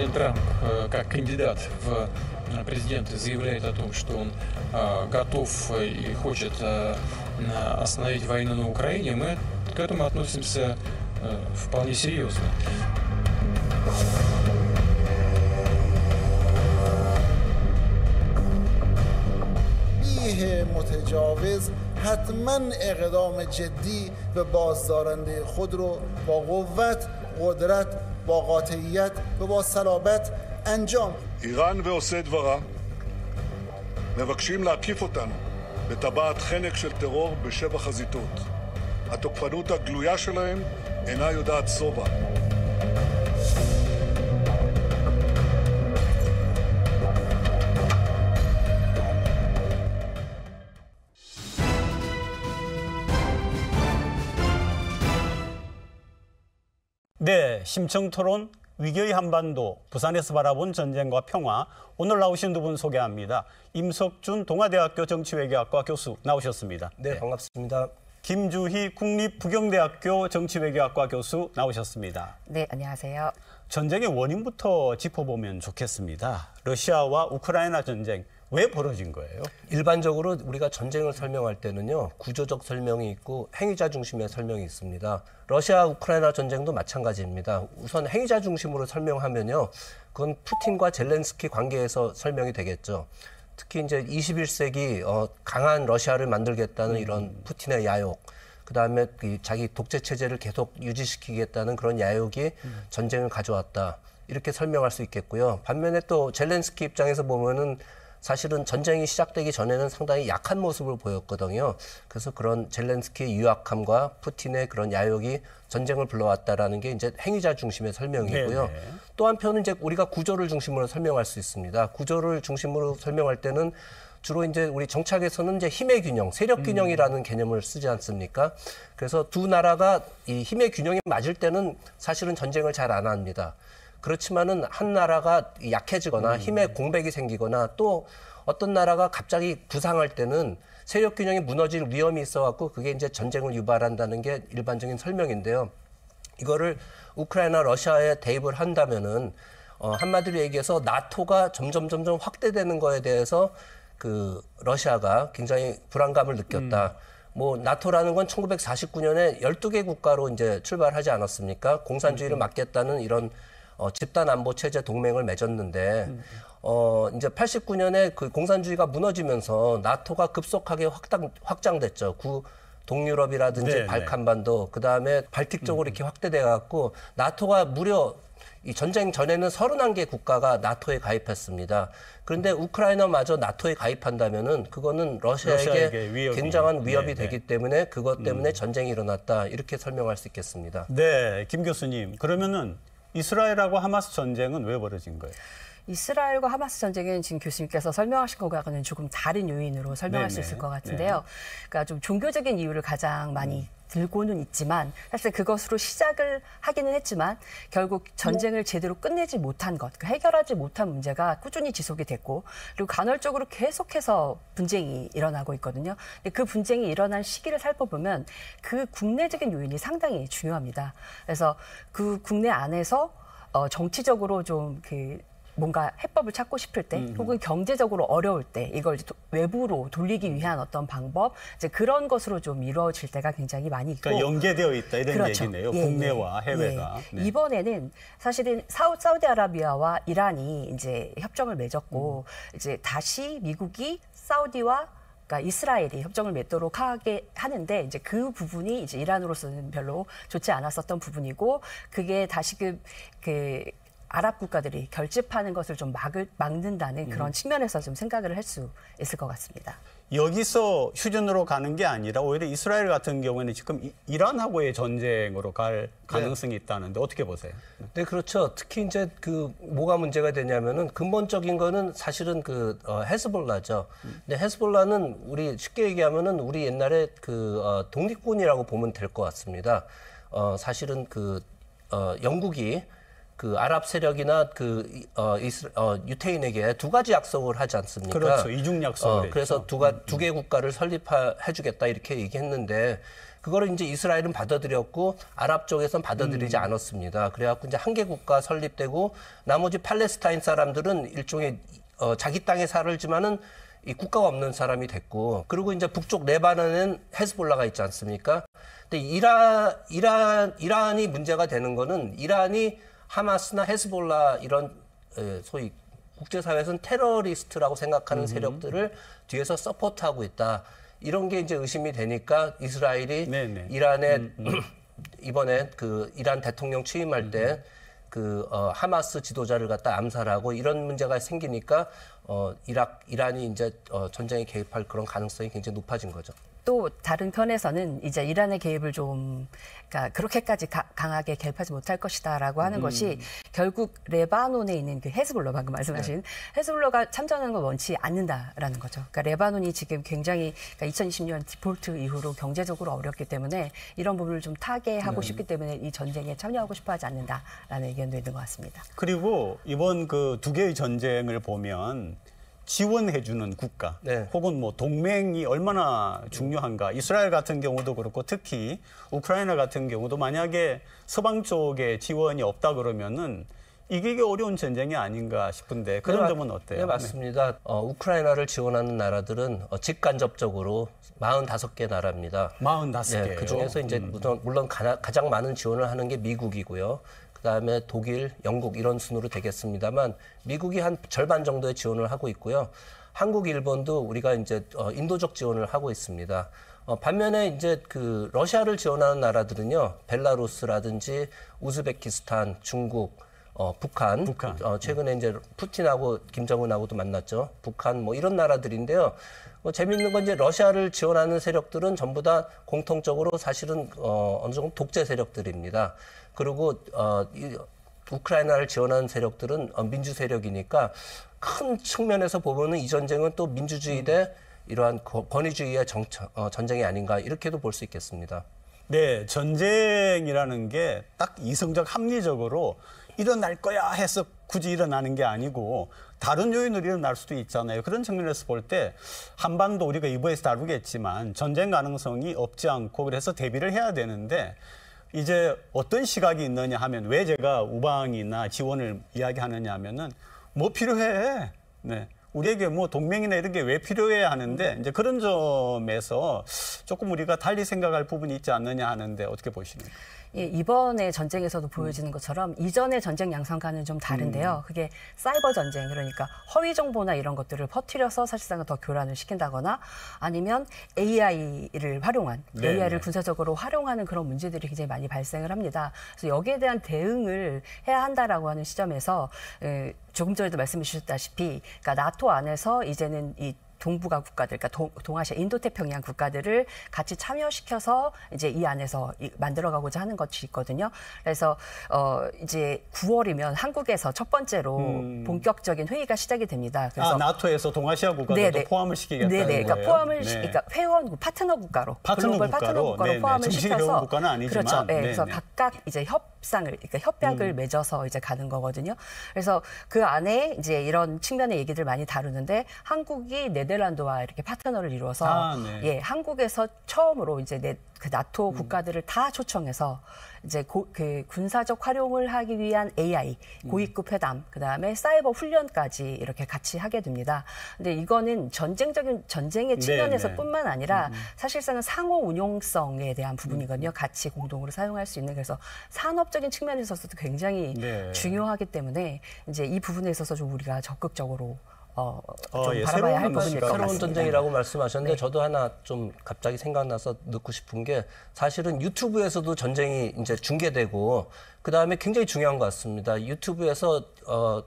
Президент Трамп, как кандидат в президенты, заявляет о том, что он готов и хочет остановить войну на Украине, мы к этому относимся вполне серьезно. متجاوز حتما اقدام جدی به بازدارنده خود رو با قوت، قدرت، با قاطعیت و با صلابت انجام. איראן ועושי דברה מבקשים להקיף אותנו בטבעת חנק של טרור בשבע חזיתות. התוקפנות הגלויה שלהם אינה יודעת שובע. 네, 심층토론 위기의 한반도, 부산에서 바라본 전쟁과 평화. 오늘 나오신 두 분 소개합니다. 임석준 동아대학교 정치외교학과 교수 나오셨습니다. 네, 반갑습니다. 김주희 국립부경대학교 정치외교학과 교수 나오셨습니다. 네, 안녕하세요. 전쟁의 원인부터 짚어보면 좋겠습니다. 러시아와 우크라이나 전쟁, 왜 벌어진 거예요? 일반적으로 우리가 전쟁을 설명할 때는요, 구조적 설명이 있고 행위자 중심의 설명이 있습니다. 러시아 우크라이나 전쟁도 마찬가지입니다. 우선 행위자 중심으로 설명하면요, 그건 푸틴과 젤렌스키 관계에서 설명이 되겠죠. 특히 이제 21세기 강한 러시아를 만들겠다는 이런 푸틴의 야욕, 그다음에 자기 독재 체제를 계속 유지시키겠다는 그런 야욕이 전쟁을 가져왔다, 이렇게 설명할 수 있겠고요. 반면에 또 젤렌스키 입장에서 보면은 사실은 전쟁이 시작되기 전에는 상당히 약한 모습을 보였거든요. 그래서 그런 젤렌스키의 유약함과 푸틴의 그런 야욕이 전쟁을 불러왔다라는 게 이제 행위자 중심의 설명이고요. 네네. 또 한편은 이제 우리가 구조를 중심으로 설명할 수 있습니다. 구조를 중심으로 설명할 때는 주로 이제 우리 정치학에서는 이제 힘의 균형, 세력 균형이라는 개념을 쓰지 않습니까? 그래서 두 나라가 이 힘의 균형이 맞을 때는 사실은 전쟁을 잘 안 합니다. 그렇지만은 한 나라가 약해지거나 힘의 공백이 생기거나 또 어떤 나라가 갑자기 부상할 때는 세력 균형이 무너질 위험이 있어갖고 그게 이제 전쟁을 유발한다는 게 일반적인 설명인데요. 이거를 우크라이나, 러시아에 대입을 한다면은 한마디로 얘기해서 나토가 점점 확대되는 거에 대해서 그 러시아가 굉장히 불안감을 느꼈다. 뭐 나토라는 건 1949년에 12개 국가로 이제 출발하지 않았습니까? 공산주의를 막겠다는 이런 집단 안보 체제 동맹을 맺었는데 이제 89년에 그 공산주의가 무너지면서 나토가 급속하게 확장됐죠. 동유럽이라든지 네, 발칸반도, 그다음에 발틱 쪽으로 이렇게 확대돼 갖고 나토가 무려 이 전쟁 전에는 31개 국가가 나토에 가입했습니다. 그런데 우크라이나마저 나토에 가입한다면은 그거는 러시아에게 굉장한 위협이 되기 때문에 그것 때문에 전쟁이 일어났다, 이렇게 설명할 수 있겠습니다. 네, 김 교수님. 그러면은 이스라엘하고 하마스 전쟁은 왜 벌어진 거예요? 이스라엘과 하마스 전쟁은 지금 교수님께서 설명하신 것과는 조금 다른 요인으로 설명할 수 있을 것 같은데요. 그러니까 좀 종교적인 이유를 가장 많이 들고는 있지만 사실 그것으로 시작을 하기는 했지만 결국 전쟁을 제대로 끝내지 못한 것, 해결하지 못한 문제가 꾸준히 지속이 됐고 그리고 간헐적으로 계속해서 분쟁이 일어나고 있거든요. 근데 그 분쟁이 일어난 시기를 살펴보면 그 국내적인 요인이 상당히 중요합니다. 그래서 그 국내 안에서 정치적으로 좀 뭔가 해법을 찾고 싶을 때 혹은 경제적으로 어려울 때 이걸 외부로 돌리기 위한 어떤 방법, 이제 그런 것으로 좀 이루어질 때가 굉장히 많이 있고, 그러니까 연계되어 있다, 이런 그렇죠. 얘기네요. 국내와 해외가. 네. 이번에는 사실은 사우디아라비아와 이란이 이제 협정을 맺었고 이제 다시 미국이 사우디와 그러니까 이스라엘이 협정을 맺도록 하게 하는데 이제 그 부분이 이제 이란으로서는 별로 좋지 않았었던 부분이고 그게 다시 그 아랍 국가들이 결집하는 것을 좀 막는다는 그런 측면에서 좀 생각을 할 수 있을 것 같습니다. 여기서 휴전으로 가는 게 아니라 오히려 이스라엘 같은 경우에는 지금 이란하고의 전쟁으로 갈 가능성이 있다는데 어떻게 보세요? 네, 그렇죠. 특히 이제 뭐가 문제가 되냐면은 근본적인 거는 사실은 헤즈볼라죠. 근데 헤즈볼라는 우리 쉽게 얘기하면은 우리 옛날에 독립군이라고 보면 될 것 같습니다. 사실은 영국이 그 아랍 세력이나 유태인에게 두 가지 약속을 하지 않습니까? 그렇죠. 이중 약속을 그래서 두 개 국가를 설립해주겠다 이렇게 얘기했는데 그거를 이제 이스라엘은 받아들였고 아랍 쪽에서는 받아들이지 않았습니다. 그래갖고 이제 한 개 국가 설립되고 나머지 팔레스타인 사람들은 일종의 자기 땅에 살지만은 이 국가가 없는 사람이 됐고 그리고 이제 북쪽 레바논에는 헤즈볼라가 있지 않습니까? 근데 이란이 문제가 되는 거는 이란이 하마스나 헤즈볼라 이런 소위 국제사회에서는 테러리스트라고 생각하는 세력들을 뒤에서 서포트하고 있다. 이런 게 이제 의심이 되니까 이스라엘이 이란에 이번에 그 이란 대통령 취임할 때 그 하마스 지도자를 갖다 암살하고 이런 문제가 생기니까 이란이 이제 전쟁에 개입할 그런 가능성이 굉장히 높아진 거죠. 또 다른 편에서는 이제 이란의 개입을 좀 그러니까 그렇게까지 강하게 개입하지 못할 것이다라고 하는 것이 결국 레바논에 있는 그 헤즈볼라 방금 말씀하신 헤즈볼라가 참전하는 걸 원치 않는다라는 거죠. 그러니까 레바논이 지금 굉장히 그러니까 2020년 디폴트 이후로 경제적으로 어렵기 때문에 이런 부분을 좀 타개하고 싶기 때문에 이 전쟁에 참여하고 싶어하지 않는다라는 의견도 있는 것 같습니다. 그리고 이번 그 두 개의 전쟁을 보면 지원해주는 국가 혹은 뭐 동맹이 얼마나 중요한가. 이스라엘 같은 경우도 그렇고 특히 우크라이나 같은 경우도 만약에 서방 쪽에 지원이 없다 그러면은 이기기 어려운 전쟁이 아닌가 싶은데 그런 점은 어때요? 네, 맞습니다. 우크라이나를 지원하는 나라들은 직간접적으로 45개 나라입니다. 45개요? 네, 그중에서 이제 물론 가장 많은 지원을 하는 게 미국이고요. 그다음에 독일, 영국 이런 순으로 되겠습니다만 미국이 한 절반 정도의 지원을 하고 있고요. 한국, 일본도 우리가 이제 인도적 지원을 하고 있습니다. 반면에 이제 그 러시아를 지원하는 나라들은요, 벨라루스라든지 우즈베키스탄, 중국, 북한. 최근에 이제 푸틴하고 김정은하고도 만났죠. 북한 뭐 이런 나라들인데요. 재미있는 건 이제 러시아를 지원하는 세력들은 전부 다 공통적으로 사실은 어느 정도 독재 세력들입니다. 그리고 우크라이나를 지원하는 세력들은 민주 세력이니까 큰 측면에서 보면은 이 전쟁은 또 민주주의 대 이러한 권위주의의 전쟁이 아닌가 이렇게도 볼 수 있겠습니다. 네, 전쟁이라는 게 딱 이성적 합리적으로 일어날 거야 해서 굳이 일어나는 게 아니고 다른 요인으로 일어날 수도 있잖아요. 그런 측면에서 볼 때 한반도 우리가 2부에서 다루겠지만 전쟁 가능성이 없지 않고 그래서 대비를 해야 되는데 이제 어떤 시각이 있느냐 하면 왜 제가 우방이나 지원을 이야기하느냐 하면은 뭐 필요해. 네. 우리에게 뭐 동맹이나 이런 게 왜 필요해 하는데 이제 그런 점에서 조금 우리가 달리 생각할 부분이 있지 않느냐 하는데 어떻게 보시는가요? 예, 이번에 전쟁에서도 보여지는 것처럼 이전의 전쟁 양상과는 좀 다른데요. 그게 사이버 전쟁, 그러니까 허위 정보나 이런 것들을 퍼뜨려서 사실상은 더 교란을 시킨다거나 아니면 AI를 활용한, AI를 군사적으로 활용하는 그런 문제들이 굉장히 많이 발생을 합니다. 그래서 여기에 대한 대응을 해야 한다라고 하는 시점에서 조금 전에도 말씀해 주셨다시피 그러니까 나토 안에서 이제는 이 동북아 국가들, 그러니까 동아시아, 인도태평양 국가들을 같이 참여시켜서 이제 이 안에서 만들어가고자 하는 것이 있거든요. 그래서 이제 9월이면 한국에서 첫 번째로 본격적인 회의가 시작이 됩니다. 그래서 나토에서 동아시아 국가들도 포함을 시키겠다는 거예요? 그러니까 그러니까 회원 파트너 국가로 글로벌 파트너 국가로 포함을 시켜서 국가는 아니지만 그렇죠. 그래서 각각 이제 협약을 맺어서 이제 가는 거거든요. 그래서 그 안에 이제 이런 측면의 얘기들 많이 다루는데 한국이 네덜란드와 이렇게 파트너를 이루어서 한국에서 처음으로 이제 그 나토 국가들을 다 초청해서 이제 그 군사적 활용을 하기 위한 AI 고위급 회담, 그다음에 사이버 훈련까지 이렇게 같이 하게 됩니다. 근데 이거는 전쟁의 측면에서뿐만 아니라 사실상은 상호 운용성에 대한 부분이거든요. 같이 공동으로 사용할 수 있는. 그래서 산업적인 측면에서도 굉장히 중요하기 때문에 이제 이 부분에 있어서 좀 우리가 적극적으로 좀 바라봐야 할 부분일 것 같습니다. 새로운 전쟁이라고 말씀하셨는데 저도 하나 좀 갑자기 생각나서 넣고 싶은 게 사실은 유튜브에서도 전쟁이 이제 중계되고 그다음에 굉장히 중요한 것 같습니다. 유튜브에서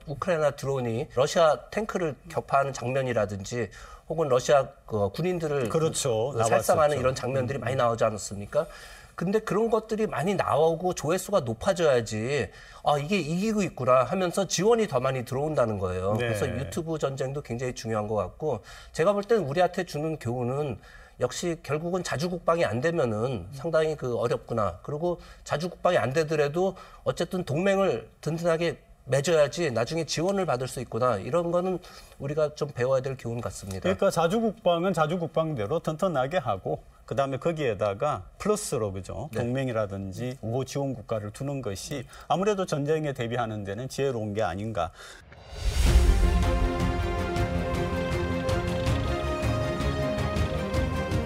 우크라이나 드론이 러시아 탱크를 격파하는 장면이라든지 혹은 러시아 군인들을 살상하는 이런 장면들이 많이 나오지 않았습니까? 근데 그런 것들이 많이 나오고 조회수가 높아져야지 이게 이기고 있구나 하면서 지원이 더 많이 들어온다는 거예요. 그래서 유튜브 전쟁도 굉장히 중요한 것 같고 제가 볼 때는 우리한테 주는 교훈은 역시 결국은 자주국방이 안 되면은 상당히 그 어렵구나. 그리고 자주국방이 안 되더라도 어쨌든 동맹을 든든하게 맺어야지 나중에 지원을 받을 수 있구나. 이런 거는 우리가 좀 배워야 될 교훈 같습니다. 그러니까 자주국방은 자주국방대로 튼튼하게 하고 그다음에 거기에다가 플러스로 그죠? 네. 동맹이라든지 우호 지원 국가를 두는 것이 아무래도 전쟁에 대비하는 데는 지혜로운 게 아닌가.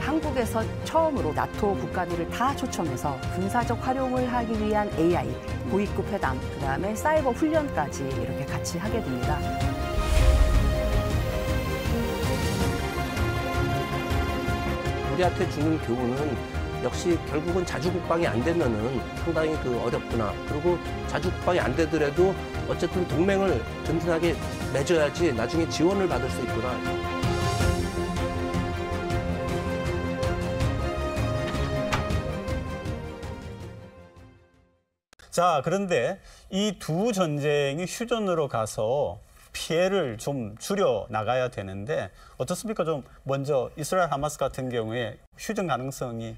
한국에서 처음으로 나토 국가들을 다 초청해서 군사적 활용을 하기 위한 AI, 고위급 회담, 그다음에 사이버 훈련까지 이렇게 같이 하게 됩니다. 우리한테 주는 교훈은 역시 결국은 자주국방이 안 되면은 상당히 그 어렵구나. 그리고 자주국방이 안 되더라도 어쨌든 동맹을 든든하게 맺어야지 나중에 지원을 받을 수 있구나. 자, 그런데 이 두 전쟁이 휴전으로 가서 피해를 좀 줄여 나가야 되는데 어떻습니까? 좀 먼저 이스라엘 하마스 같은 경우에 휴전 가능성이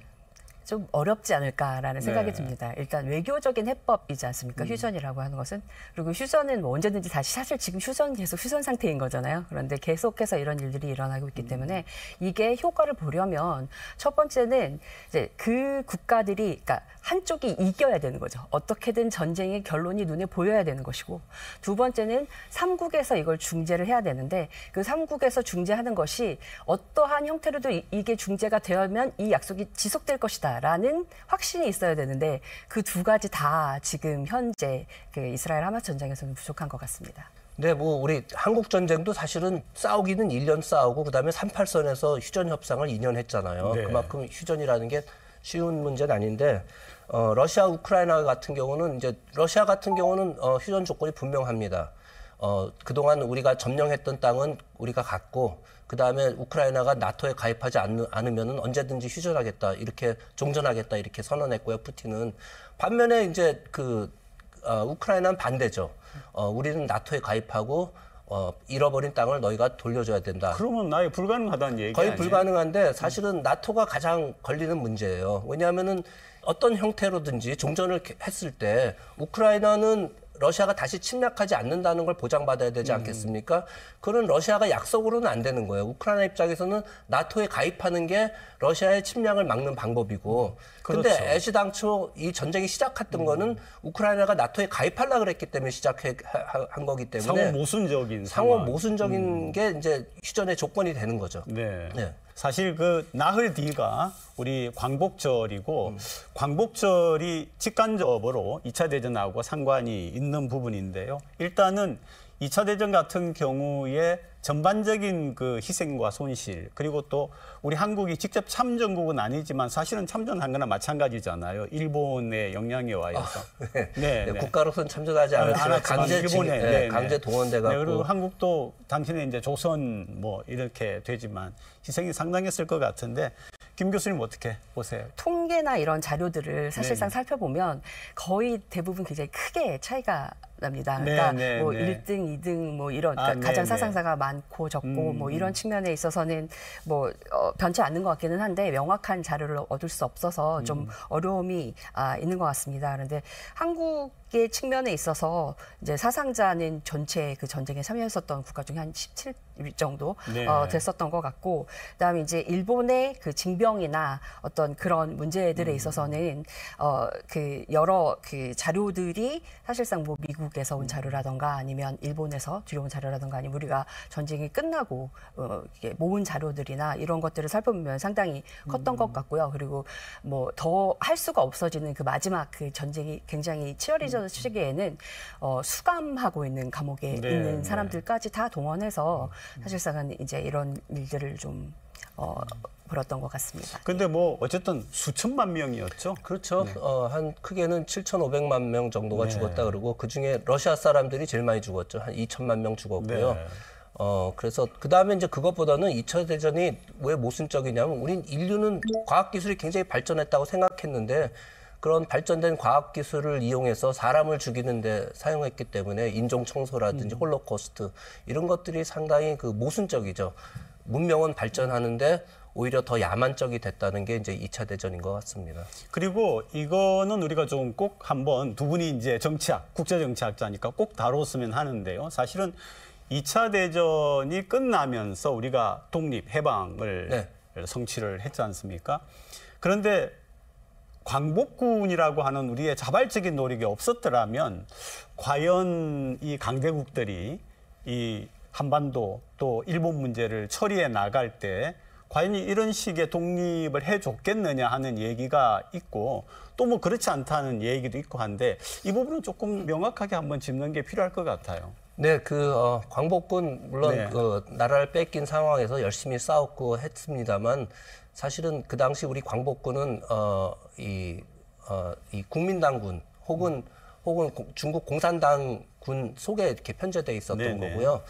좀 어렵지 않을까라는 생각이 네. 듭니다. 일단 외교적인 해법이지 않습니까? 휴전이라고 하는 것은. 그리고 휴전은 뭐 언제든지 다시 사실 지금 휴전 계속 휴전 상태인 거잖아요. 그런데 계속해서 이런 일들이 일어나고 있기 때문에 이게 효과를 보려면 첫 번째는 이제 그 국가들이 그러니까 한쪽이 이겨야 되는 거죠. 어떻게든 전쟁의 결론이 눈에 보여야 되는 것이고 두 번째는 삼국에서 이걸 중재를 해야 되는데 그 삼국에서 중재하는 것이 어떠한 형태로도 이게 중재가 되면 이 약속이 지속될 것이다. 라는 확신이 있어야 되는데 그 두 가지 다 지금 현재 그 이스라엘 하마스 전쟁에서는 부족한 것 같습니다. 네, 뭐 우리 한국 전쟁도 사실은 싸우기는 1년 싸우고 그다음에 38선에서 휴전 협상을 2년 했잖아요. 네. 그만큼 휴전이라는 게 쉬운 문제는 아닌데 러시아 우크라이나 같은 경우는 이제 러시아 같은 경우는 휴전 조건이 분명합니다. 그동안 우리가 점령했던 땅은 우리가 갖고 그다음에 우크라이나가 나토에 가입하지 않으면은 언제든지 휴전하겠다 이렇게 종전하겠다 이렇게 선언했고요. 푸틴은 반면에 이제 우크라이나는 반대죠. 우리는 나토에 가입하고 잃어버린 땅을 너희가 돌려줘야 된다. 그러면 아예 불가능하다는 얘기 거의 아니에요? 불가능한데 사실은 나토가 가장 걸리는 문제예요. 왜냐하면은 어떤 형태로든지 종전을 했을 때 우크라이나는 러시아가 다시 침략하지 않는다는 걸 보장받아야 되지 않겠습니까? 그런 러시아가 약속으로는 안 되는 거예요. 우크라이나 입장에서는 나토에 가입하는 게 러시아의 침략을 막는 방법이고. 근데 그렇죠. 애시당초 이 전쟁이 시작했던 거는 우크라이나가 나토에 가입하려고 그랬기 때문에 시작한 거기 때문에 상호 모순적인 상호 상황. 모순적인 게 이제 휴전의 조건이 되는 거죠. 네. 네. 사실 그 나흘 뒤가 우리 광복절이고 광복절이 직간접으로 2차 대전하고 상관이 있는 부분인데요. 일단은 2차 대전 같은 경우에 전반적인 그 희생과 손실 그리고 또 우리 한국이 직접 참전국은 아니지만 사실은 참전한 거나 마찬가지잖아요. 일본의 영향에 와서. 네. 국가로서는 참전하지 않았지만 강제 동원돼갖고. 네, 그리고 한국도 당신의 이제 조선 뭐 이렇게 되지만 희생이 상당했을 것 같은데 김 교수님 어떻게 보세요? 통계나 이런 자료들을 사실상 살펴보면 거의 대부분 굉장히 크게 차이가 납니다. 그러니까 뭐 1등, 2등 뭐 이런 그러니까 가장 사상자가 많고 적고 뭐 이런 측면에 있어서는 뭐 변치 않는 것 같기는 한데 명확한 자료를 얻을 수 없어서 좀 어려움이 있는 것 같습니다. 그런데 한국의 측면에 있어서 이제 사상자는 전체 그 전쟁에 참여했었던 국가 중에 한 17 정도 됐었던 것 같고, 그다음에 이제 일본의 그 징병이나 어떤 그런 문제들에 있어서는 그 여러 그 자료들이 사실상 뭐 미국에서 온 자료라던가 아니면 일본에서 들여온 자료라던가 아니면 우리가 전쟁이 끝나고 모은 자료들이나 이런 것들을 살펴보면 상당히 컸던 것 같고요. 그리고 뭐 더 할 수가 없어지는 그 마지막 그 전쟁이 굉장히 치열해졌던 시기에는 수감하고 있는 감옥에 있는 사람들까지 다 동원해서 사실상은 이제 이런 일들을 좀 벌였던 것 같습니다. 근데 뭐 어쨌든 수천만 명이었죠. 그렇죠. 한 크게는 7,500만 명 정도가 죽었다 그러고 그중에 러시아 사람들이 제일 많이 죽었죠. 한 2천만 명 죽었고요. 그래서 그다음에 이제 그것보다는 2차 대전이 왜 모순적이냐면 우린 인류는 과학 기술이 굉장히 발전했다고 생각했는데 그런 발전된 과학 기술을 이용해서 사람을 죽이는데 사용했기 때문에 인종 청소라든지 홀로코스트 이런 것들이 상당히 그 모순적이죠. 문명은 발전하는데 오히려 더 야만적이 됐다는 게 이제 2차 대전인 것 같습니다. 그리고 이거는 우리가 좀 꼭 한번 두 분이 이제 정치학, 국제정치학자니까 꼭 다뤘으면 하는데요. 사실은 2차 대전이 끝나면서 우리가 독립, 해방을 네. 성취를 했지 않습니까? 그런데 광복군이라고 하는 우리의 자발적인 노력이 없었더라면 과연 이 강대국들이 이 한반도 또 일본 문제를 처리해 나갈 때 과연 이런 식의 독립을 해줬겠느냐 하는 얘기가 있고 또 뭐 그렇지 않다는 얘기도 있고 한데 이 부분은 조금 명확하게 한번 짚는 게 필요할 것 같아요. 네, 광복군 물론 네. 나라를 뺏긴 상황에서 열심히 싸웠고 했습니다만 사실은 그 당시 우리 광복군은 이 국민당군 혹은 중국 공산당군 속에 이렇게 편제돼 있었던 네네. 거고요.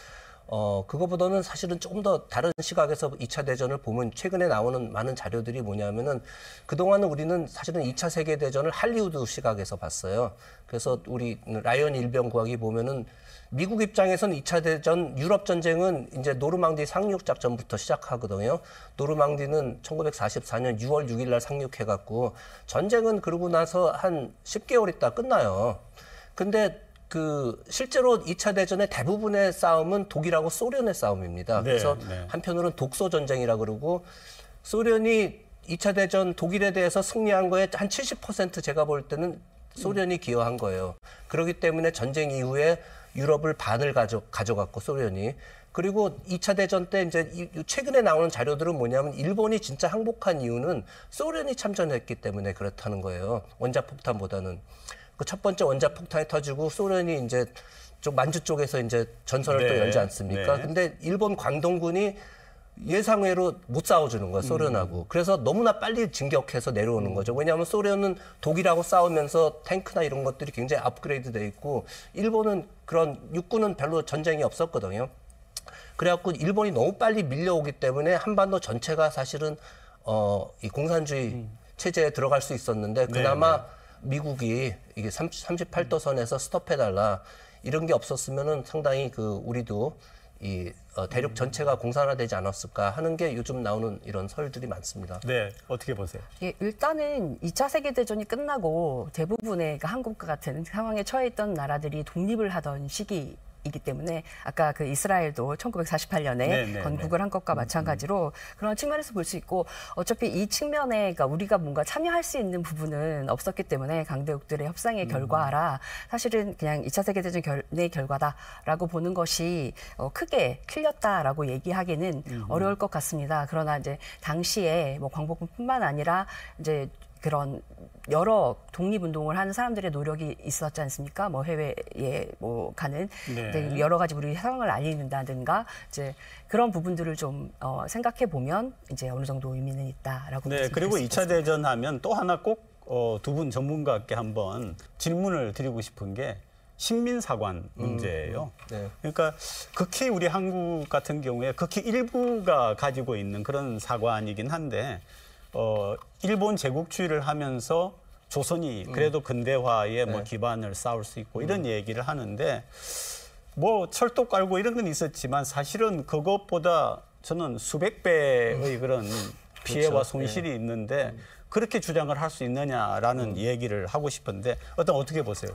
그거보다는 사실은 조금 더 다른 시각에서 2차 대전을 보면 최근에 나오는 많은 자료들이 뭐냐면은 그동안은 우리는 사실은 2차 세계대전을 할리우드 시각에서 봤어요. 그래서 우리 라이언 일병구학이 보면은 미국 입장에서는 2차 대전 유럽 전쟁은 이제 노르망디 상륙 작전부터 시작하거든요. 노르망디는 1944년 6월 6일 날 상륙해갖고 전쟁은 그러고 나서 한 10개월 있다 끝나요. 근데 실제로 2차 대전의 대부분의 싸움은 독일하고 소련의 싸움입니다. 네, 그래서 네. 한편으로는 독소 전쟁이라 그러고 소련이 2차 대전 독일에 대해서 승리한 거에 한 70% 제가 볼 때는 소련이 기여한 거예요. 그렇기 때문에 전쟁 이후에 유럽을 반을 가져갔고 소련이. 그리고 2차 대전 때 이제 최근에 나오는 자료들은 뭐냐면 일본이 진짜 항복한 이유는 소련이 참전했기 때문에 그렇다는 거예요. 원자폭탄보다는. 그 첫 번째 원자폭탄이 터지고 소련이 이제 좀 만주 쪽에서 이제 전선을 또 열지 않습니까? 네. 근데 일본 광동군이 예상외로 못 싸워주는 거예요, 소련하고. 그래서 너무나 빨리 진격해서 내려오는 거죠. 왜냐하면 소련은 독일하고 싸우면서 탱크나 이런 것들이 굉장히 업그레이드 돼 있고 일본은 그런 육군은 별로 전쟁이 없었거든요. 그래갖고 일본이 너무 빨리 밀려오기 때문에 한반도 전체가 사실은 이 공산주의 체제에 들어갈 수 있었는데 그나마 미국이 이게 38도 선에서 스톱해달라 이런 게 없었으면은 상당히 우리도 이 대륙 전체가 공산화되지 않았을까 하는 게 요즘 나오는 이런 설들이 많습니다. 네, 어떻게 보세요? 예, 일단은 2차 세계대전이 끝나고 대부분의 한국과 같은 상황에 처해 있던 나라들이 독립을 하던 시기 이기 때문에 아까 이스라엘도 1948년에 건국을 한 것과 마찬가지로 그런 측면에서 볼 수 있고 어차피 이 측면에 그러니까 우리가 뭔가 참여할 수 있는 부분은 없었기 때문에 강대국들의 협상의 결과라 사실은 그냥 2차 세계대전의 결과다라고 보는 것이 크게 틀렸다라고 얘기하기는 어려울 것 같습니다. 그러나 이제 당시에 뭐 광복군뿐만 아니라 이제 그런 여러 독립운동을 하는 사람들의 노력이 있었지 않습니까? 뭐 해외에 뭐 가는 여러 가지 우리 상황을 알린다든가 이제 그런 부분들을 좀 생각해 보면 이제 어느 정도 의미는 있다라고. 네, 그리고 2차 대전 하면 또 하나 꼭 두 분 전문가께 한번 질문을 드리고 싶은 게 식민사관 문제예요. 네. 그러니까 극히 우리 한국 같은 경우에 극히 일부가 가지고 있는 그런 사관이긴 한데. 일본 제국주의를 하면서 조선이 그래도 근대화에 뭐 기반을 쌓을 수 있고 이런 얘기를 하는데 뭐 철도 깔고 이런 건 있었지만 사실은 그것보다 저는 수백 배의 그런 피해와 그렇죠. 손실이 있는데 그렇게 주장을 할 수 있느냐라는 얘기를 하고 싶은데 어떻게 보세요?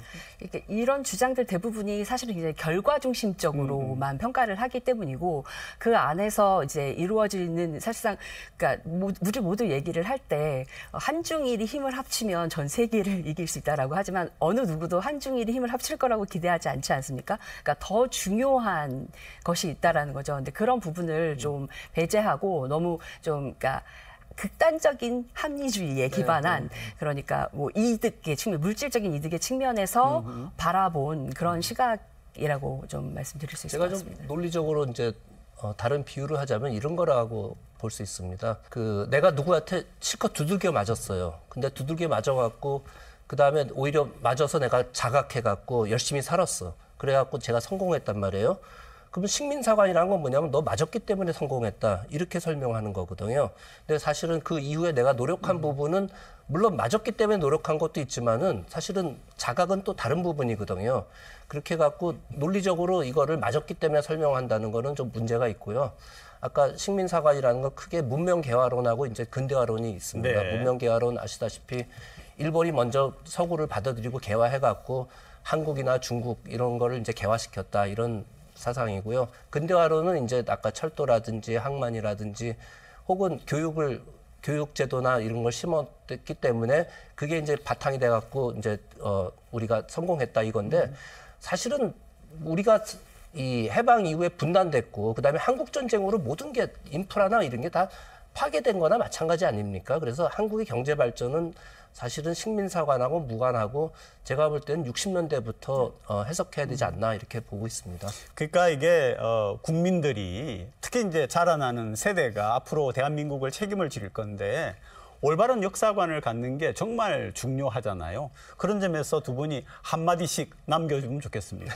이런 주장들 대부분이 사실은 이제 결과 중심적으로만 평가를 하기 때문이고 그 안에서 이제 이루어지는 사실상 그러니까 우리 모두 얘기를 할 때 한중일이 힘을 합치면 전 세계를 이길 수 있다라고 하지만 어느 누구도 한중일이 힘을 합칠 거라고 기대하지 않지 않습니까? 그러니까 더 중요한 것이 있다라는 거죠. 근데 그런 부분을 좀 배제하고 너무 좀 그러니까 극단적인 합리주의에 기반한 그러니까 뭐 이득의 측면, 물질적인 이득의 측면에서 바라본 그런 시각이라고 좀 말씀드릴 수 있을 것 같습니다. 제가 좀 논리적으로 이제 다른 비유를 하자면 이런 거라고 볼 수 있습니다. 내가 누구한테 실컷 두들겨 맞았어요. 근데 두들겨 맞아갖고 그 다음에 오히려 맞아서 내가 자각해갖고 열심히 살았어. 그래갖고 제가 성공했단 말이에요. 그러면 식민사관이라는 건 뭐냐면 너 맞았기 때문에 성공했다. 이렇게 설명하는 거거든요. 근데 사실은 그 이후에 내가 노력한 부분은 물론 맞았기 때문에 노력한 것도 있지만은 사실은 자각은 또 다른 부분이거든요. 그렇게 갖고 논리적으로 이거를 맞았기 때문에 설명한다는 거는 좀 문제가 있고요. 아까 식민사관이라는 건 크게 문명개화론하고 이제 근대화론이 있습니다. 네. 문명개화론 아시다시피 일본이 먼저 서구를 받아들이고 개화해갖고 한국이나 중국 이런 거를 이제 개화시켰다 이런 사상이고요. 근대화론은 이제 아까 철도라든지 항만이라든지 혹은 교육제도나 이런 걸 심었기 때문에 그게 이제 바탕이 돼갖고 이제 우리가 성공했다 이건데 사실은 우리가 이 해방 이후에 분단됐고 그다음에 한국 전쟁으로 모든 게 인프라나 이런 게 다 파괴된 거나 마찬가지 아닙니까? 그래서 한국의 경제 발전은 사실은 식민사관하고 무관하고 제가 볼 때는 60년대부터 해석해야 되지 않나 이렇게 보고 있습니다. 그러니까 이게 국민들이 특히 이제 자라나는 세대가 앞으로 대한민국을 책임을 질 건데 올바른 역사관을 갖는 게 정말 중요하잖아요. 그런 점에서 두 분이 한마디씩 남겨주면 좋겠습니다.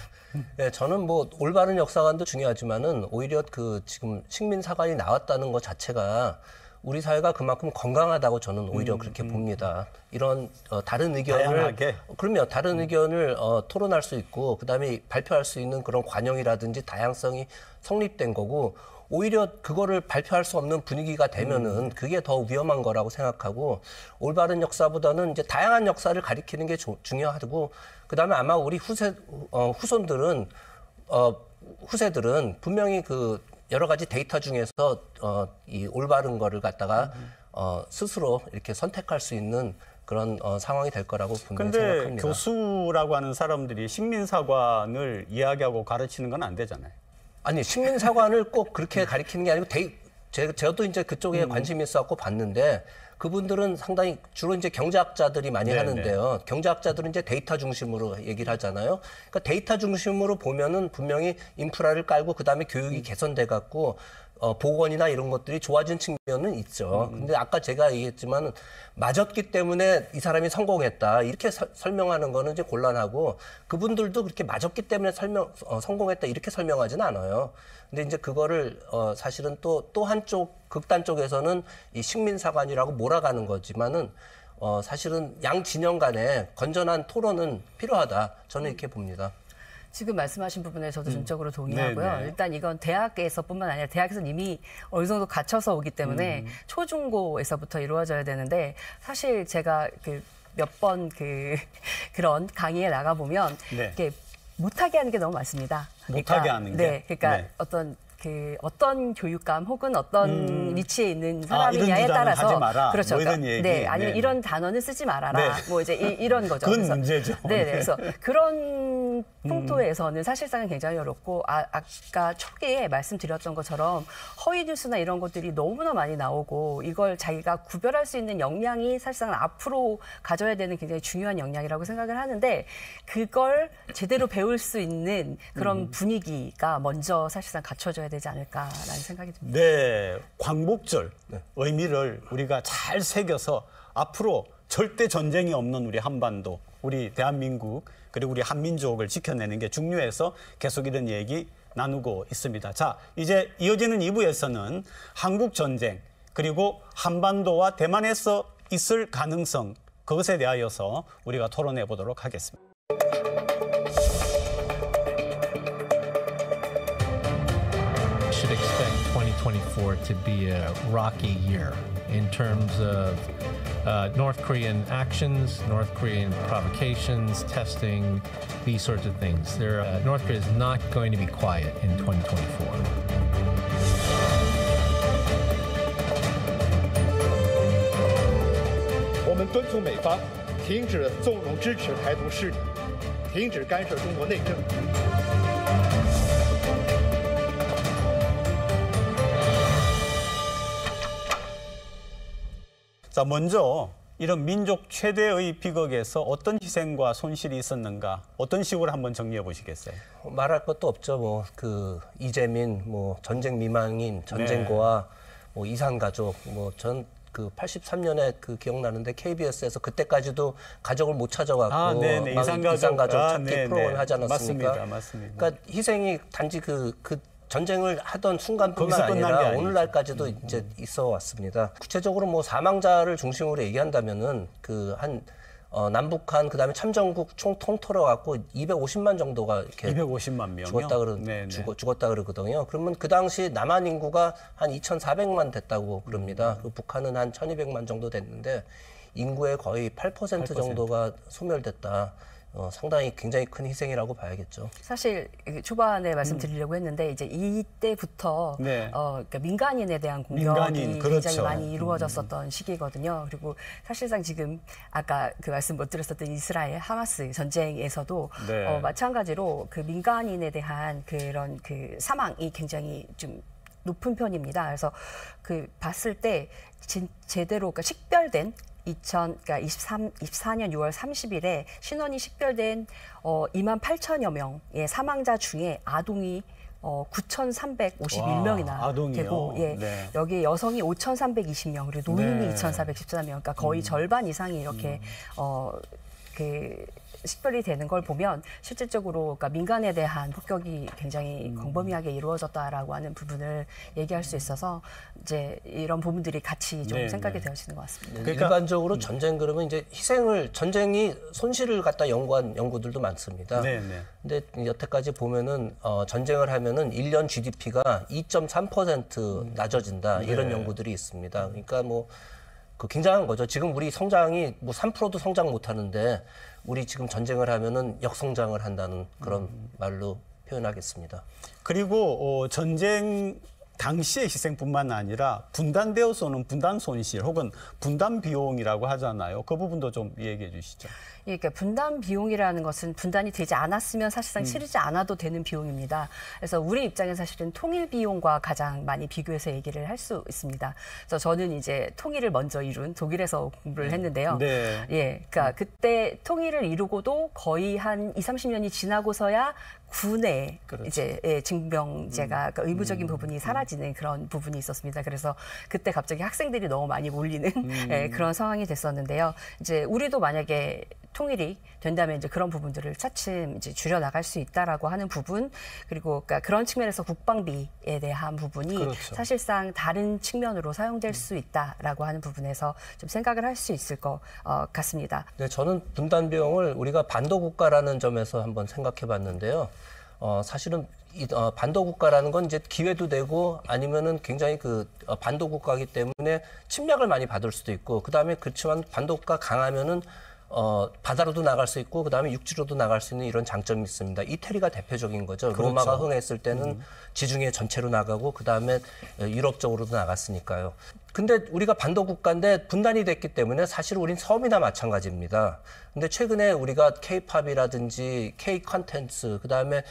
네, 저는 뭐 올바른 역사관도 중요하지만은 오히려 그 지금 식민사관이 나왔다는 것 자체가 우리 사회가 그만큼 건강하다고 저는 오히려 그렇게 봅니다. 이런 다른 의견을 다양하게. 그럼요. 다른 의견을 토론할 수 있고 그다음에 발표할 수 있는 그런 관용이라든지 다양성이 성립된 거고 오히려 그거를 발표할 수 없는 분위기가 되면은 그게 더 위험한 거라고 생각하고 올바른 역사보다는 이제 다양한 역사를 가리키는 게 중요하고 그다음에 아마 우리 후손들은 후세들은 분명히 그 여러 가지 데이터 중에서 이 올바른 거를 갖다가 스스로 이렇게 선택할 수 있는 그런 상황이 될 거라고 분명히 생각합니다. 그런데 교수라고 하는 사람들이 식민사관을 이야기하고 가르치는 건 안 되잖아요. 아니 식민사관을 꼭 그렇게 가리키는 게 아니고 저도 이제 그쪽에 관심이 있어갖고 봤는데 그분들은 상당히 주로 이제 경제학자들이 많이 하는데요. 경제학자들은 이제 데이터 중심으로 얘기를 하잖아요. 그러니까 데이터 중심으로 보면은 분명히 인프라를 깔고 그다음에 교육이 개선돼 갖고 보건이나 이런 것들이 좋아진 측면은 있죠. 근데 아까 제가 얘기했지만 맞았기 때문에 이 사람이 성공했다. 이렇게 설명하는 거는 이제 곤란하고 그분들도 그렇게 맞았기 때문에 성공했다. 이렇게 설명하지는 않아요. 근데 이제 그거를 사실은 또 한쪽 극단 쪽에서는 이 식민사관이라고 몰아가는 거지만은 사실은 양 진영 간에 건전한 토론은 필요하다. 저는 이렇게 봅니다. 지금 말씀하신 부분에 저도 전적으로 동의하고요. 네네. 일단 이건 대학에서뿐만 아니라 대학에서는 이미 어느 정도 갖춰서 오기 때문에 초중고에서부터 이루어져야 되는데 사실 제가 몇 번 그런 강의에 나가 보면 네. 이렇게 못하게 하는 게 너무 많습니다. 못하게 하는 게? 네, 그러니까 네. 어떤 교육감 혹은 어떤 위치에 있는 사람이냐에 이런 따라서 하지 마라. 그렇죠. 뭐 이런 얘기. 네, 아니면 네. 이런 단어는 쓰지 말아라. 네. 뭐 이제 이런 거죠. 그건 그래서, 문제죠. 네, 네. 그래서 그런 풍토에서는 사실상은 굉장히 어렵고 아까 초기에 말씀드렸던 것처럼 허위 뉴스나 이런 것들이 너무나 많이 나오고 이걸 자기가 구별할 수 있는 역량이 사실상 앞으로 가져야 되는 굉장히 중요한 역량이라고 생각을 하는데 그걸 제대로 배울 수 있는 그런 분위기가 먼저 사실상 갖춰져야 되지 않을까라는 생각이 듭니다. 네, 광복절 의미를 우리가 잘 새겨서 앞으로 절대 전쟁이 없는 우리 한반도, 우리 대한민국 그리고 우리 한민족을 지켜내는 게 중요해서 계속 이런 얘기 나누고 있습니다. 자, 이제 이어지는 2부에서는 한국 전쟁 그리고 한반도와 대만에서 있을 가능성 그것에 대하여서 우리가 토론해 보도록 하겠습니다. Should expect 2024 to be a rocky year in terms of North Korean actions, North Korean provocations, testing, these sorts of things. North Korea is not going to be quiet in 2024. 我们敦促美方停止纵容支持台独势力，停止干涉中国内政。 자, 먼저 이런 민족 최대의 비극에서 어떤 희생과 손실이 있었는가, 어떤 식으로 한번 정리해 보시겠어요? 말할 것도 없죠. 뭐 그 이재민, 뭐 전쟁 미망인, 전쟁고와 뭐 이산가족, 뭐 전 그 83년에 그 기억나는데 KBS에서 그때까지도 가족을 못 찾아갖고 네네. 막 이산가족 찾기 네네. 프로그램 하지 않았습니까? 맞습니다. 그러니까 희생이 단지 그 전쟁을 하던 순간뿐만 거기서 끝난 게 아니라 아니죠. 오늘날까지도 이제 있어 왔습니다. 구체적으로 뭐 사망자를 중심으로 얘기한다면은 그 한 남북한 그다음에 참전국 총 통틀어 갖고 250만 정도가 이렇게 250만 명이요? 죽었다 그러거든요. 그러면 그 당시 남한 인구가 한 2,400만 됐다고 그럽니다. 그리고 북한은 한 1,200만 정도 됐는데 인구의 거의 8% 정도가 소멸됐다. 상당히 굉장히 큰 희생이라고 봐야겠죠. 사실 초반에 말씀드리려고 했는데 이제 이때부터 그러니까 민간인에 대한 공격이 굉장히 많이 이루어졌었던 시기거든요. 그리고 사실상 지금 아까 그 말씀 못 드렸었던 이스라엘 하마스 전쟁에서도 마찬가지로 그 민간인에 대한 그런 그 사망이 굉장히 좀 높은 편입니다. 그래서 그 봤을 때 제대로 그러니까 식별된 24년 6월 30일에 신원이 식별된 2만 8천여 명의 사망자 중에 아동이 9,351명이나 되고 여기 여성이 5,320명 그리고 노인이 2,414명 그러니까 거의 절반 이상이 이렇게 그 식별이 되는 걸 보면 실질적으로 그러니까 민간에 대한 폭격이 굉장히 광범위하게 이루어졌다라고 하는 부분을 얘기할 수 있어서 이제 이런 부분들이 같이 좀 생각이 되어지는 것 같습니다. 그러니까 일반적으로 전쟁 그러면 이제 전쟁이 손실을 갖다 연구한 연구들도 많습니다. 근데 여태까지 보면은 전쟁을 하면은 1년 GDP가 2.3% 낮아진다 이런 연구들이 있습니다. 그러니까 뭐 그 굉장한 거죠. 지금 우리 성장이 뭐 3%도 성장 못 하는데 우리 지금 전쟁을 하면은 역성장을 한다는 그런 말로 표현하겠습니다. 그리고 전쟁 당시의 희생뿐만 아니라 분단되어서 오는 분단 손실 혹은 분단 비용이라고 하잖아요. 그 부분도 좀 얘기해 주시죠. 그러니까 분단 비용이라는 것은 분단이 되지 않았으면 사실상 치르지 않아도 되는 비용입니다. 그래서 우리 입장에서 사실은 통일 비용과 가장 많이 비교해서 얘기를 할 수 있습니다. 그래서 저는 이제 통일을 먼저 이룬 독일에서 공부를 했는데요. 그러니까 그때 통일을 이루고도 거의 한 20-30년이 지나고서야 군에 이제 징병제가 그러니까 의무적인 부분이 사라지는 그런 부분이 있었습니다. 그래서 그때 갑자기 학생들이 너무 많이 몰리는 그런 상황이 됐었는데요. 이제 우리도 만약에 통일이 된다면 이제 그런 부분들을 차츰 이제 줄여 나갈 수 있다라고 하는 부분 그리고 그러니까 그런 측면에서 국방비에 대한 부분이 사실상 다른 측면으로 사용될 수 있다라고 하는 부분에서 좀 생각을 할 수 있을 것 같습니다. 네, 저는 분단 비용을 우리가 반도 국가라는 점에서 한번 생각해봤는데요. 사실은 반도 국가라는 건 이제 기회도 되고 아니면은 굉장히 그 반도 국가이기 때문에 침략을 많이 받을 수도 있고 그 다음에 그렇지만 반도 국가 강하면은 바다로도 나갈 수 있고 그다음에 육지로도 나갈 수 있는 이런 장점이 있습니다. 이태리가 대표적인 거죠. 로마가 흥했을 때는 지중해 전체로 나가고 그다음에 유럽 쪽으로도 나갔으니까요. 근데 우리가 반도 국가인데 분단이 됐기 때문에 사실 우린 섬이나 마찬가지입니다. 근데 최근에 우리가 K-팝이라든지 K-컨텐츠 그다음에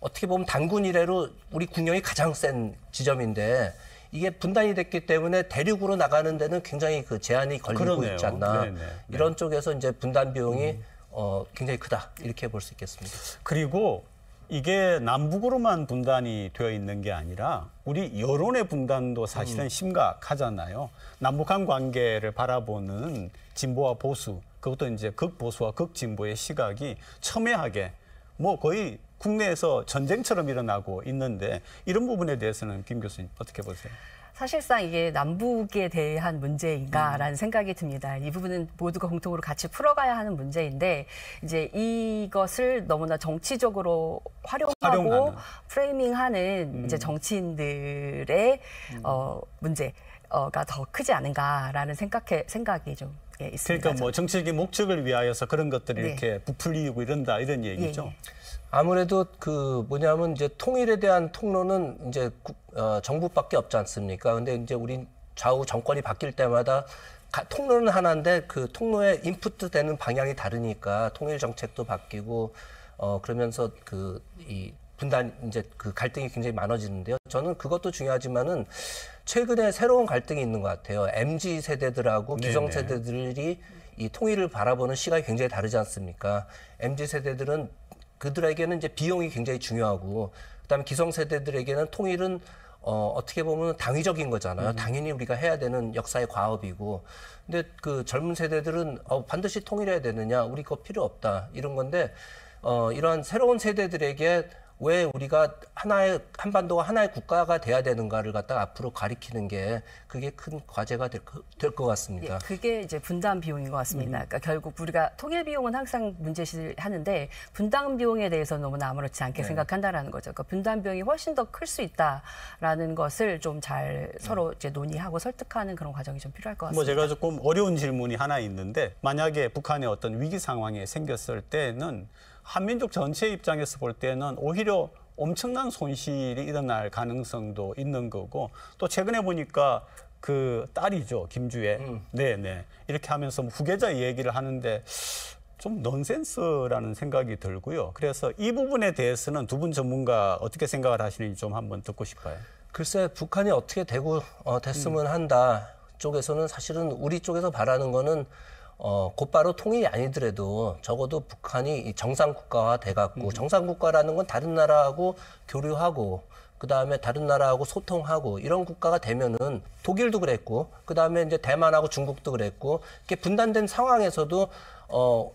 어떻게 보면 단군 이래로 우리 국력이 가장 센 지점인데 이게 분단이 됐기 때문에 대륙으로 나가는 데는 굉장히 그 제한이 걸리고 있지 않나. 이런 쪽에서 이제 분단 비용이 굉장히 크다. 이렇게 볼 수 있겠습니다. 그리고 이게 남북으로만 분단이 되어 있는 게 아니라 우리 여론의 분단도 사실은 심각하잖아요. 남북한 관계를 바라보는 진보와 보수, 그것도 이제 극보수와 극진보의 시각이 첨예하게 뭐 거의 국내에서 전쟁처럼 일어나고 있는데 이런 부분에 대해서는 김 교수님 어떻게 보세요? 사실상 이게 남북에 대한 문제인가라는 생각이 듭니다. 이 부분은 모두가 공통으로 같이 풀어가야 하는 문제인데 이제 이것을 너무나 정치적으로 활용하고 프레이밍하는 이제 정치인들의 문제가 더 크지 않은가라는 생각이 좀 있습니다. 그러니까 뭐 정치적인 목적을 위하여서 그런 것들이 이렇게 부풀리고 이런다 이런 얘기죠. 아무래도 그 뭐냐면 이제 통일에 대한 통로는 이제 정부밖에 없지 않습니까? 근데 이제 우리 좌우 정권이 바뀔 때마다 통로는 하나인데 그 통로에 인풋 되는 방향이 다르니까 통일 정책도 바뀌고 그러면서 그 이 분단 이제 그 갈등이 굉장히 많아지는데요. 저는 그것도 중요하지만은 최근에 새로운 갈등이 있는 것 같아요. MZ 세대들하고 기성 세대들이 이 통일을 바라보는 시각이 굉장히 다르지 않습니까? MZ 세대들은 그들에게는 이제 비용이 굉장히 중요하고 그다음에 기성세대들에게는 통일은 어떻게 보면 당위적인 거잖아요. 당연히 우리가 해야 되는 역사의 과업이고 근데 그 젊은 세대들은 반드시 통일해야 되느냐 우리 거 필요 없다 이런 건데 이러한 새로운 세대들에게 왜 우리가 한반도가 하나의 국가가 돼야 되는가를 갖다가 앞으로 가리키는 게 그게 큰 과제가 될 것 같습니다. 예, 그게 이제 분담 비용인 것 같습니다. 그러니까 결국 우리가 통일 비용은 항상 문제시하는데 분담 비용에 대해서는 너무나 아무렇지 않게 생각한다라는 거죠. 그러니까 분담 비용이 훨씬 더 클 수 있다라는 것을 좀 잘 서로 이제 논의하고 설득하는 그런 과정이 좀 필요할 것 같습니다. 뭐 제가 조금 어려운 질문이 하나 있는데 만약에 북한의 어떤 위기 상황이 생겼을 때는 한민족 전체 입장에서 볼 때는 오히려 엄청난 손실이 일어날 가능성도 있는 거고 또 최근에 보니까 그 딸이죠 김주애 네네 이렇게 하면서 후계자 얘기를 하는데 좀 넌센스라는 생각이 들고요. 그래서 이 부분에 대해서는 두 분 전문가 어떻게 생각을 하시는지 좀 한번 듣고 싶어요. 글쎄 북한이 어떻게 됐으면 한다 쪽에서는 사실은 우리 쪽에서 바라는 거는 곧바로 통일이 아니더라도 적어도 북한이 정상 국가화 돼갖고 정상 국가라는 건 다른 나라하고 교류하고 그다음에 다른 나라하고 소통하고 이런 국가가 되면은 독일도 그랬고 그다음에 이제 대만하고 중국도 그랬고 이렇게 분단된 상황에서도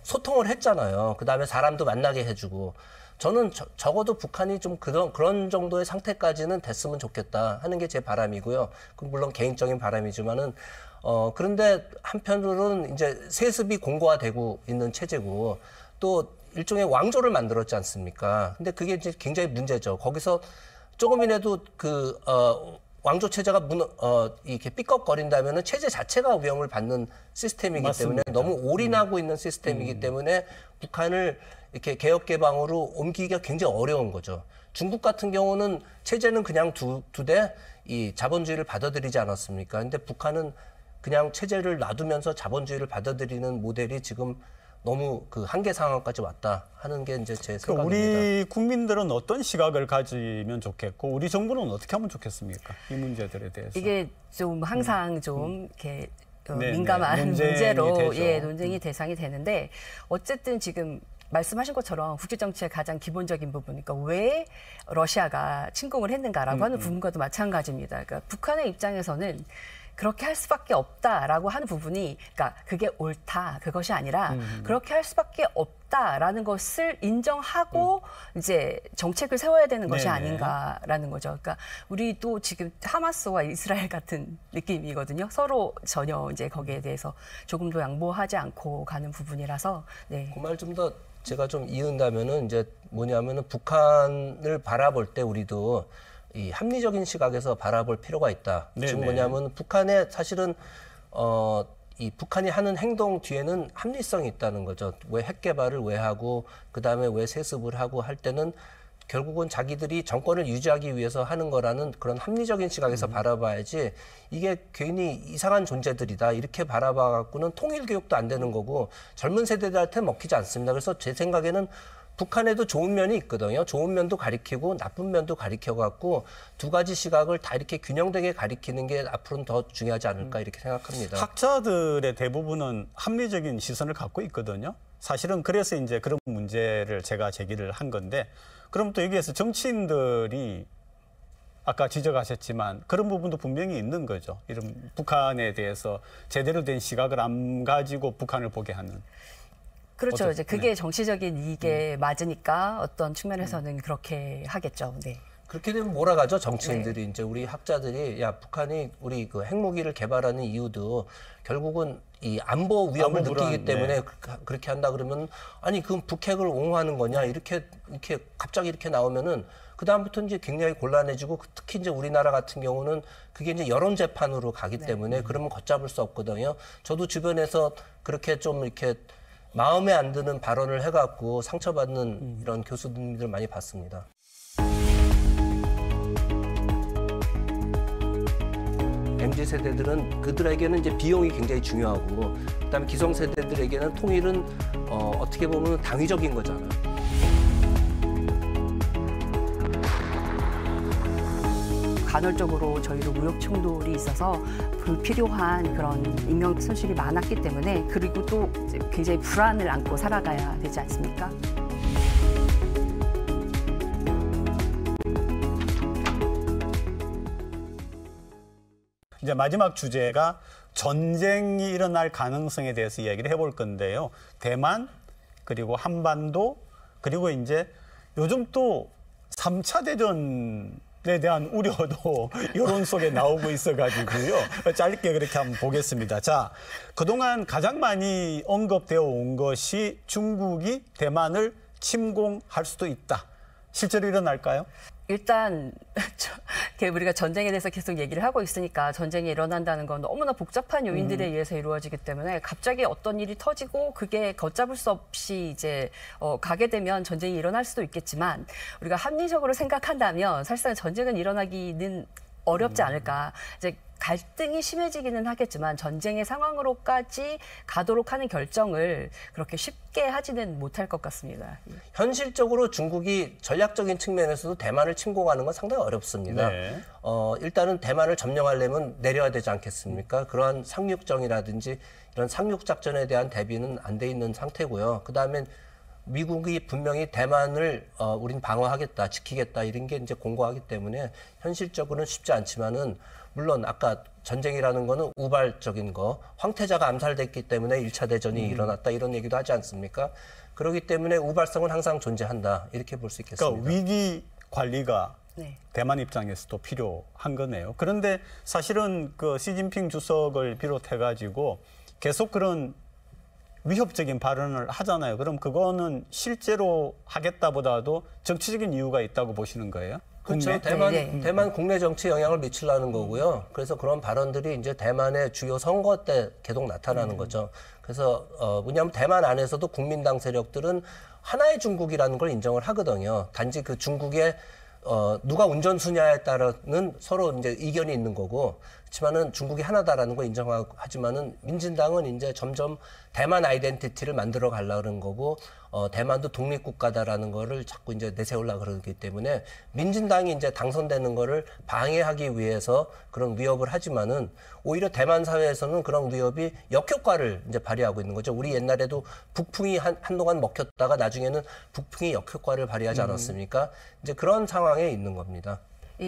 소통을 했잖아요. 그다음에 사람도 만나게 해주고 저는 적어도 북한이 좀 그런 정도의 상태까지는 됐으면 좋겠다 하는 게 제 바람이고요. 물론 개인적인 바람이지만은 그런데 한편으로는 이제 세습이 공고화되고 있는 체제고 또 일종의 왕조를 만들었지 않습니까? 근데 그게 이제 굉장히 문제죠. 거기서 조금이라도 왕조 체제가 이렇게 삐걱거린다면은 체제 자체가 위험을 받는 시스템이기 맞습니다. 때문에 너무 올인하고 있는 시스템이기 때문에 북한을 이렇게 개혁 개방으로 옮기기가 굉장히 어려운 거죠. 중국 같은 경우는 체제는 그냥 두되 이 자본주의를 받아들이지 않았습니까? 근데 북한은 그냥 체제를 놔두면서 자본주의를 받아들이는 모델이 지금 너무 그 한계 상황까지 왔다 하는 게 이제 제 생각입니다. 우리 국민들은 어떤 시각을 가지면 좋겠고 우리 정부는 어떻게 하면 좋겠습니까? 이 문제들에 대해서. 이게 좀 항상 좀 이렇게 네, 민감한 논쟁이 문제로 되죠. 논쟁이 대상이 되는데 어쨌든 지금 말씀하신 것처럼 국제정치의 가장 기본적인 부분, 그러니까 왜 러시아가 침공을 했는가라고 하는 부분과도 마찬가지입니다. 그러니까 북한의 입장에서는 그렇게 할 수밖에 없다라고 하는 부분이, 그러니까 그게 옳다, 그것이 아니라 그렇게 할 수밖에 없다라는 것을 인정하고 이제 정책을 세워야 되는 것이 아닌가라는 거죠. 그러니까 우리도 지금 하마스와 이스라엘 같은 느낌이거든요. 서로 전혀 이제 거기에 대해서 조금도 양보하지 않고 가는 부분이라서. 네. 그 말 좀 더 제가 좀 이은다면은 이제 뭐냐면은 북한을 바라볼 때 우리도 이 합리적인 시각에서 바라볼 필요가 있다. 즉 뭐냐면 북한의 사실은 이 북한이 하는 행동 뒤에는 합리성이 있다는 거죠. 왜 핵 개발을 왜 하고 그다음에 왜 세습을 하고 할 때는 결국은 자기들이 정권을 유지하기 위해서 하는 거라는 그런 합리적인 시각에서 바라봐야지 이게 괜히 이상한 존재들이다 이렇게 바라봐 갖고는 통일 교육도 안 되는 거고 젊은 세대들한테 먹히지 않습니다. 그래서 제 생각에는 북한에도 좋은 면이 있거든요. 좋은 면도 가리키고 나쁜 면도 가리켜갖고 두 가지 시각을 다 이렇게 균형되게 가리키는 게 앞으로는 더 중요하지 않을까 이렇게 생각합니다. 학자들의 대부분은 합리적인 시선을 갖고 있거든요. 사실은 그래서 이제 그런 문제를 제가 제기를 한 건데 그럼 또 여기에서 정치인들이 아까 지적하셨지만 그런 부분도 분명히 있는 거죠. 이런 북한에 대해서 제대로 된 시각을 안 가지고 북한을 보게 하는. 그렇죠. 이제 그게 정치적인 이익에 맞으니까 어떤 측면에서는 그렇게 하겠죠. 네. 그렇게 되면 몰아가죠. 정치인들이 이제 우리 학자들이 야 북한이 우리 그 핵무기를 개발하는 이유도 결국은 이 안보 위협을 느끼기 때문에 그렇게 한다 그러면 아니 그럼 북핵을 옹호하는 거냐 이렇게 갑자기 이렇게 나오면은 그 다음부터 이제 굉장히 곤란해지고 특히 이제 우리나라 같은 경우는 그게 이제 여론 재판으로 가기 때문에 그러면 걷잡을 수 없거든요. 저도 주변에서 그렇게 좀 이렇게 마음에 안 드는 발언을 해갖고 상처받는 이런 교수님들 많이 봤습니다. MZ세대들은 그들에게는 이제 비용이 굉장히 중요하고 그다음에 기성세대들에게는 통일은 어떻게 보면 당위적인 거잖아요. 간헐적으로 저희도 무역 충돌이 있어서 불필요한 그런 인명 손실이 많았기 때문에 그리고 또 굉장히 불안을 안고 살아가야 되지 않습니까? 이제 마지막 주제가 전쟁이 일어날 가능성에 대해서 이야기를 해볼 건데요. 대만 그리고 한반도 그리고 이제 요즘 또 3차 대전에 대한 우려도 여론 속에 나오고 있어가지고요. 짧게 그렇게 한번 보겠습니다. 자, 그동안 가장 많이 언급되어 온 것이 중국이 대만을 침공할 수도 있다. 실제로 일어날까요? 일단 우리가 전쟁에 대해서 계속 얘기를 하고 있으니까 전쟁이 일어난다는 건 너무나 복잡한 요인들에 의해서 이루어지기 때문에 갑자기 어떤 일이 터지고 그게 걷잡을 수 없이 이제 가게 되면 전쟁이 일어날 수도 있겠지만 우리가 합리적으로 생각한다면 사실상 전쟁은 일어나기는 어렵지 않을까. 이제 갈등이 심해지기는 하겠지만 전쟁의 상황으로까지 가도록 하는 결정을 그렇게 쉽게 하지는 못할 것 같습니다. 현실적으로 중국이 전략적인 측면에서도 대만을 침공하는 건 상당히 어렵습니다. 네. 일단은 대만을 점령하려면 내려야 되지 않겠습니까? 그러한 상륙정이라든지 이런 상륙작전에 대한 대비는 안 돼 있는 상태고요. 그다음에 미국이 분명히 대만을 우린 방어하겠다, 지키겠다 이런 게 이제 공고하기 때문에 현실적으로는 쉽지 않지만은 물론 아까 전쟁이라는 거는 우발적인 거, 황태자가 암살됐기 때문에 1차 대전이 일어났다 이런 얘기도 하지 않습니까? 그렇기 때문에 우발성은 항상 존재한다 이렇게 볼 수 있겠습니다. 그러니까 위기 관리가 네. 대만 입장에서도 필요한 거네요. 그런데 사실은 그 시진핑 주석을 비롯해가지고 계속 그런 위협적인 발언을 하잖아요. 그럼 그거는 실제로 하겠다보다도 정치적인 이유가 있다고 보시는 거예요? 그렇죠. 대만 국내 정치에 영향을 미치려는 거고요. 그래서 그런 발언들이 이제 대만의 주요 선거 때 계속 나타나는 거죠. 그래서 뭐냐면 대만 안에서도 국민당 세력들은 하나의 중국이라는 걸 인정을 하거든요. 단지 그 중국의 누가 운전수냐에 따라는 서로 이제 이견이 있는 거고, 그렇지만은 중국이 하나다라는 거 인정하지만은 민진당은 이제 점점 대만 아이덴티티를 만들어 가려는 거고, 대만도 독립국가다라는 거를 자꾸 이제 내세우려고 그러기 때문에 민진당이 이제 당선되는 거를 방해하기 위해서 그런 위협을 하지만은 오히려 대만 사회에서는 그런 위협이 역효과를 이제 발휘하고 있는 거죠. 우리 옛날에도 북풍이 한동안 먹혔다가 나중에는 북풍이 역효과를 발휘하지 않았습니까? 이제 그런 상황에 있는 겁니다.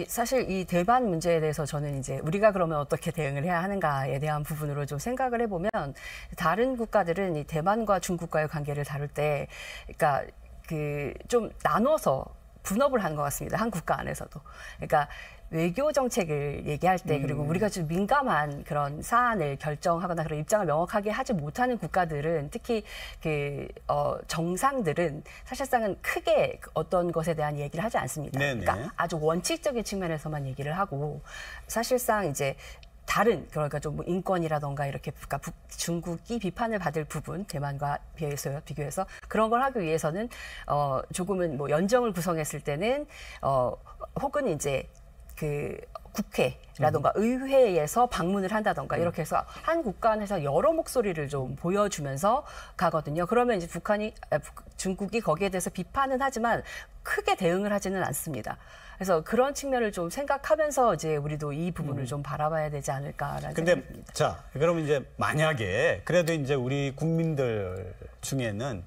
사실 이 대만 문제에 대해서 저는 이제 우리가 그러면 어떻게 대응을 해야 하는가에 대한 부분으로 좀 생각을 해보면 다른 국가들은 이 대만과 중국과의 관계를 다룰 때 그러니까 그 좀 나눠서 분업을 하는 것 같습니다. 한 국가 안에서도. 그러니까 외교 정책을 얘기할 때 그리고 우리가 좀 민감한 그런 사안을 결정하거나 그런 입장을 명확하게 하지 못하는 국가들은 특히 그 정상들은 사실상은 크게 어떤 것에 대한 얘기를 하지 않습니다. 네네. 그러니까 아주 원칙적인 측면에서만 얘기를 하고 사실상 이제 다른 그러니까 좀 인권이라던가 이렇게 그러니까 중국이 비판을 받을 부분 대만과 비교해서 그런 걸 하기 위해서는 조금은 뭐 연정을 구성했을 때는 혹은 이제 그 국회라던가 의회에서 방문을 한다던가 이렇게 해서 한 국가 안에서 여러 목소리를 좀 보여주면서 가거든요. 그러면 이제 중국이 거기에 대해서 비판은 하지만 크게 대응을 하지는 않습니다. 그래서 그런 측면을 좀 생각하면서 이제 우리도 이 부분을 좀 바라봐야 되지 않을까라는 생각입니다. 자, 그럼 이제 만약에 그래도 이제 우리 국민들 중에는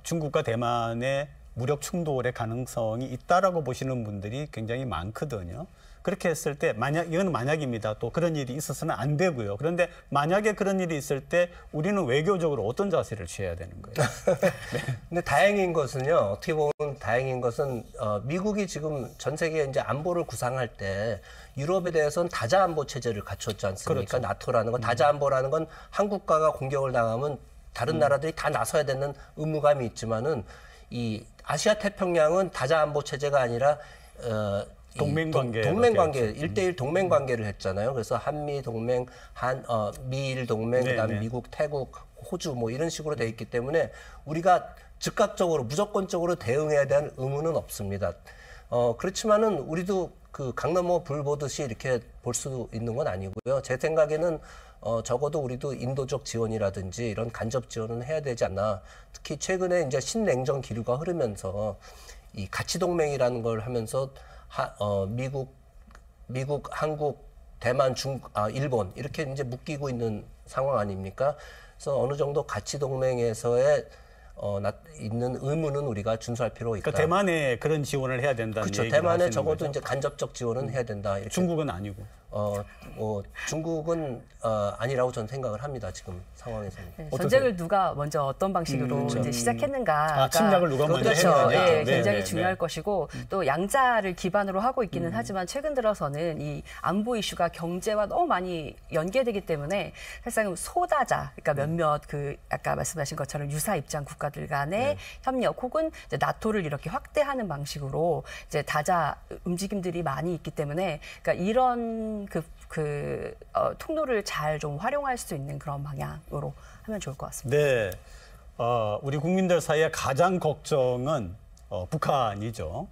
중국과 대만의 무력 충돌의 가능성이 있다라고 보시는 분들이 굉장히 많거든요. 그렇게 했을 때 이건 만약입니다. 또 그런 일이 있어서는 안 되고요. 그런데 만약에 그런 일이 있을 때 우리는 외교적으로 어떤 자세를 취해야 되는 거예요? 네. 근데 다행인 것은요. 어떻게 보면 다행인 것은 미국이 지금 전 세계 이제 안보를 구상할 때 유럽에 대해서는 다자 안보 체제를 갖췄지 않습니까? 그렇죠. 나토라는 건 다자 안보라는 건 한 국가가 공격을 당하면 다른 나라들이 다 나서야 되는 의무감이 있지만은 이 아시아 태평양은 다자 안보 체제가 아니라 동맹관계 1대1 동맹관계를 했잖아요. 그래서 한미 동맹, 미일 동맹, 그다음에 미국, 태국, 호주 뭐 이런 식으로 돼 있기 때문에 우리가 즉각적으로 무조건적으로 대응해야 되는 의무는 없습니다. 그렇지만은 우리도 그 강 넘어 불 보듯이 이렇게 볼 수 있는 건 아니고요. 제 생각에는 적어도 우리도 인도적 지원이라든지 이런 간접 지원은 해야 되지 않나. 특히 최근에 이제 신냉전 기류가 흐르면서 이 가치 동맹이라는 걸 하면서 미국, 한국, 대만, 일본 이렇게 이제 묶이고 있는 상황 아닙니까? 그래서 어느 정도 가치 동맹에서의 있는 의무는 우리가 준수할 필요가 있다. 그러니까 대만에 그런 지원을 해야 된다는 그렇죠. 얘기를 대만에 하시는 적어도 거죠? 이제 간접적 지원은 해야 된다. 이렇게. 중국은 아니고. 중국은 아니라고 저는 생각을 합니다. 지금 상황에서는. 네, 전쟁을 누가 먼저 어떤 방식으로 이제 시작했는가. 침략을 누가 먼저 그렇죠. 했느냐. 네, 굉장히 중요할 것이고 또 양자를 기반으로 하고 있기는 하지만 최근 들어서는 이 안보 이슈가 경제와 너무 많이 연계되기 때문에 사실상 소다자, 그러니까 몇몇 그 아까 말씀하신 것처럼 유사 입장 국가들 간의 협력 혹은 이제 나토를 이렇게 확대하는 방식으로 이제 다자 움직임들이 많이 있기 때문에 그러니까 이런 통로를 잘 좀 활용할 수 있는 그런 방향으로 하면 좋을 것 같습니다. 네, 우리 국민들 사이에 가장 걱정은 북한이죠.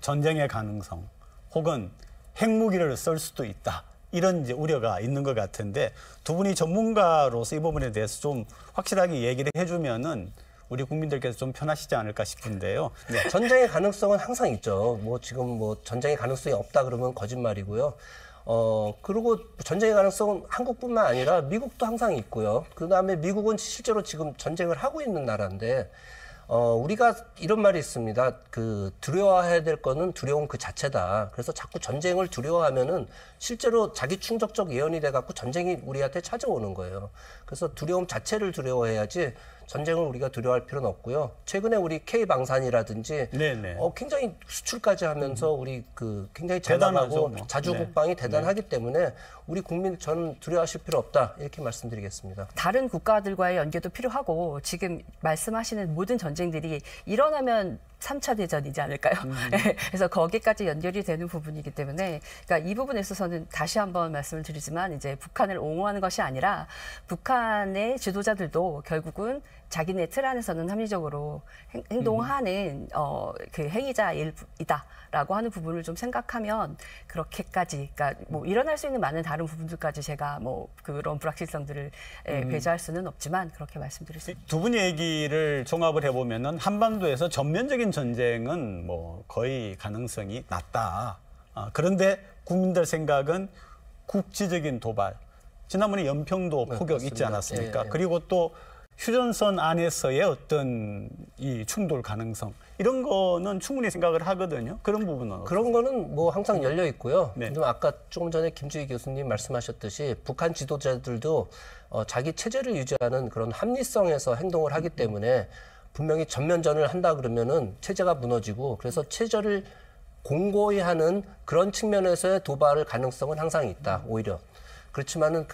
전쟁의 가능성 혹은 핵무기를 쓸 수도 있다. 이런 이제 우려가 있는 것 같은데 두 분이 전문가로서 이 부분에 대해서 좀 확실하게 얘기를 해주면은 우리 국민들께서 좀 편하시지 않을까 싶은데요. 네. 전쟁의 가능성은 항상 있죠. 지금 전쟁의 가능성이 없다 그러면 거짓말이고요. 그리고 전쟁의 가능성은 한국뿐만 아니라 미국도 항상 있고요. 그 다음에 미국은 실제로 지금 전쟁을 하고 있는 나라인데, 우리가 이런 말이 있습니다. 두려워해야 될 거는 두려움 그 자체다. 그래서 자꾸 전쟁을 두려워하면은 실제로 자기 충족적 예언이 돼갖고 전쟁이 우리한테 찾아오는 거예요. 그래서 두려움 자체를 두려워해야지 전쟁을 우리가 두려워할 필요는 없고요. 최근에 우리 K방산이라든지 굉장히 수출까지 하면서 우리 굉장히 잘 나가고 자주 국방이 대단하기 때문에 우리 국민 저는 두려워하실 필요 없다 이렇게 말씀드리겠습니다. 다른 국가들과의 연계도 필요하고 지금 말씀하시는 모든 전쟁들이 일어나면 3차 대전이지 않을까요? 그래서 거기까지 연결이 되는 부분이기 때문에 그러니까 이 부분에 있어서는 다시 한번 말씀을 드리지만 이제 북한을 옹호하는 것이 아니라 북한의 지도자들도 결국은 자기네 틀 안에서는 합리적으로 행동하는 행위자이다라고 하는 부분을 좀 생각하면 그렇게까지 그러니까 일어날 수 있는 많은 다른 부분들까지 제가 그런 불확실성들을 배제할 수는 없지만 그렇게 말씀드릴 수 있습니다. 두 분의 얘기를 종합을 해보면은 한반도에서 전면적인 전쟁은 거의 가능성이 낮다. 그런데 국민들 생각은 국지적인 도발. 지난번에 연평도 포격 있지 않았습니까? 그리고 또 휴전선 안에서의 어떤 이 충돌 가능성 이런 거는 충분히 생각을 하거든요. 그런 부분은 그런 거는 항상 열려 있고요. 아까 조금 전에 김주희 교수님 말씀하셨듯이 북한 지도자들도 자기 체제를 유지하는 그런 합리성에서 행동을 하기 때문에 분명히 전면전을 한다 그러면은 체제가 무너지고 그래서 체제를 공고히 하는 그런 측면에서의 도발을 가능성은 항상 있다. 오히려 그렇지만은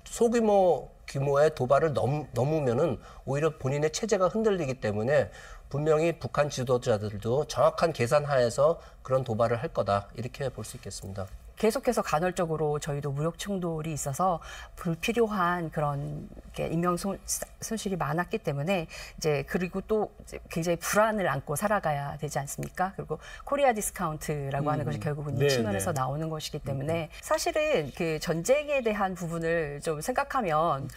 소규모의 도발을 넘으면은 오히려 본인의 체제가 흔들리기 때문에 분명히 북한 지도자들도 정확한 계산하에서 그런 도발을 할 거다 이렇게 볼 수 있겠습니다. 계속해서 간헐적으로 저희도 무력 충돌이 있어서 불필요한 그런 인명 손실이 많았기 때문에 이제 그리고 또 굉장히 불안을 안고 살아가야 되지 않습니까? 그리고 코리아 디스카운트라고 하는 것이 결국은 이 측면에서 나오는 것이기 때문에 사실은 전쟁에 대한 부분을 좀 생각하면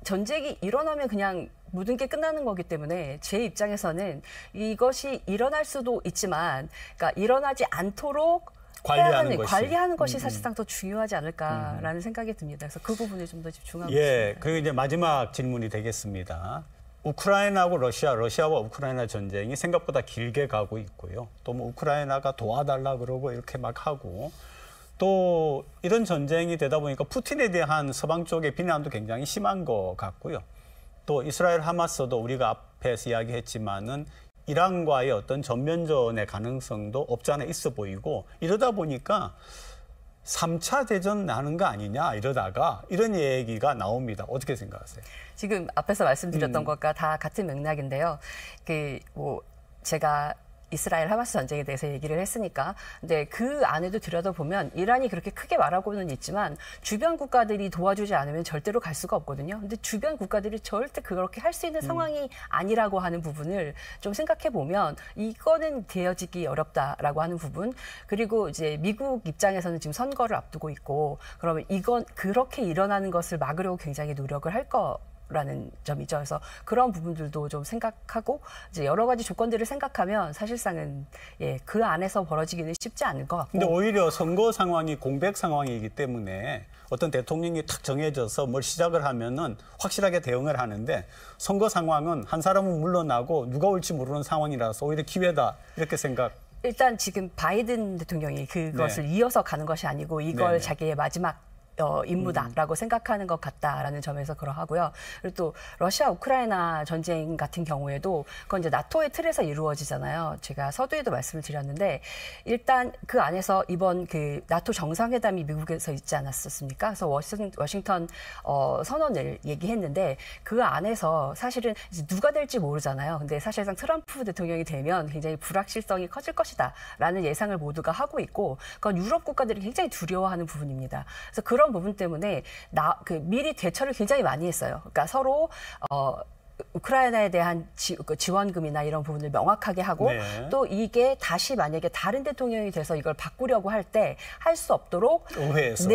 전쟁이 일어나면 그냥 모든 게 끝나는 거기 때문에 제 입장에서는 이것이 일어날 수도 있지만 그러니까 일어나지 않도록 관리하는 것이 사실상 더 중요하지 않을까라는 생각이 듭니다. 그래서 그 부분에 좀 더 집중하고 있습니다. 그리고 이제 마지막 질문이 되겠습니다. 우크라이나하고 러시아와 우크라이나 전쟁이 생각보다 길게 가고 있고요. 또 우크라이나가 도와달라 그러고 이렇게 막 하고 또 이런 전쟁이 되다 보니까 푸틴에 대한 서방 쪽의 비난도 굉장히 심한 것 같고요. 또 이스라엘 하마스도 우리가 앞에서 이야기했지만은 이란과의 어떤 전면전의 가능성도 없지 않아 있어 보이고 이러다 보니까 3차 대전 나는 거 아니냐 이러다가 이런 얘기가 나옵니다. 어떻게 생각하세요? 지금 앞에서 말씀드렸던 것과 다 같은 맥락인데요. 제가 이스라엘 하마스 전쟁에 대해서 얘기를 했으니까 근데 그 안에도 들여다보면 이란이 그렇게 크게 말하고는 있지만 주변 국가들이 도와주지 않으면 절대로 갈 수가 없거든요. 근데 주변 국가들이 절대 그렇게 할 수 있는 상황이 아니라고 하는 부분을 좀 생각해 보면 이거는 되어지기 어렵다라고 하는 부분 그리고 이제 미국 입장에서는 지금 선거를 앞두고 있고 그러면 이건 그렇게 일어나는 것을 막으려고 굉장히 노력을 할 라는 점이죠. 그래서 그런 부분들도 좀 생각하고 이제 여러 가지 조건들을 생각하면 사실상은 그 안에서 벌어지기는 쉽지 않을 것 같고. 근데 오히려 선거 상황이 공백 상황이기 때문에 어떤 대통령이 탁 정해져서 뭘 시작을 하면은 확실하게 대응을 하는데 선거 상황은 한 사람은 물러나고 누가 올지 모르는 상황이라서 오히려 기회다 이렇게 생각. 일단 지금 바이든 대통령이 그것을 이어서 가는 것이 아니고 이걸 자기의 마지막 임무다라고 생각하는 것 같다라는 점에서 그러하고요. 그리고 또 러시아 우크라이나 전쟁 같은 경우에도 그건 이제 나토의 틀에서 이루어지잖아요. 제가 서두에도 말씀을 드렸는데 일단 그 안에서 이번 그 나토 정상회담이 미국에서 있지 않았었습니까? 그래서 워싱턴 선언을 얘기했는데 그 안에서 사실은 이제 누가 될지 모르잖아요. 근데 사실상 트럼프 대통령이 되면 굉장히 불확실성이 커질 것이다라는 예상을 모두가 하고 있고 그건 유럽 국가들이 굉장히 두려워하는 부분입니다. 그래서 그런 부분 때문에 미리 대처를 굉장히 많이 했어요. 그러니까 서로 우크라이나에 대한 지원금이나 이런 부분을 명확하게 하고 또 이게 다시 만약에 다른 대통령이 돼서 이걸 바꾸려고 할 때 할 수 없도록 의회에서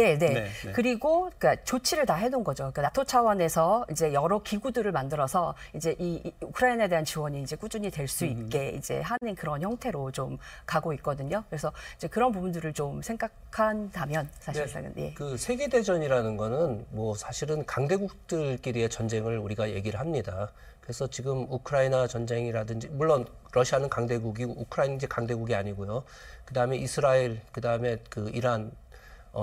그리고 그러니까 조치를 다 해놓은 거죠. 그러니까 나토 차원에서 이제 여러 기구들을 만들어서 이제 이 우크라이나에 대한 지원이 이제 꾸준히 될 수 있게 이제 하는 그런 형태로 좀 가고 있거든요. 그래서 이제 그런 부분들을 좀 생각한다면 사실상은 그 세계 대전이라는 거는 뭐 사실은 강대국들끼리의 전쟁을 우리가 얘기를 합니다. 그래서 지금 우크라이나 전쟁이라든지 물론 러시아는 강대국이고 우크라이나는 이제 강대국이 아니고요. 그다음에 이스라엘, 그다음에 그 이란,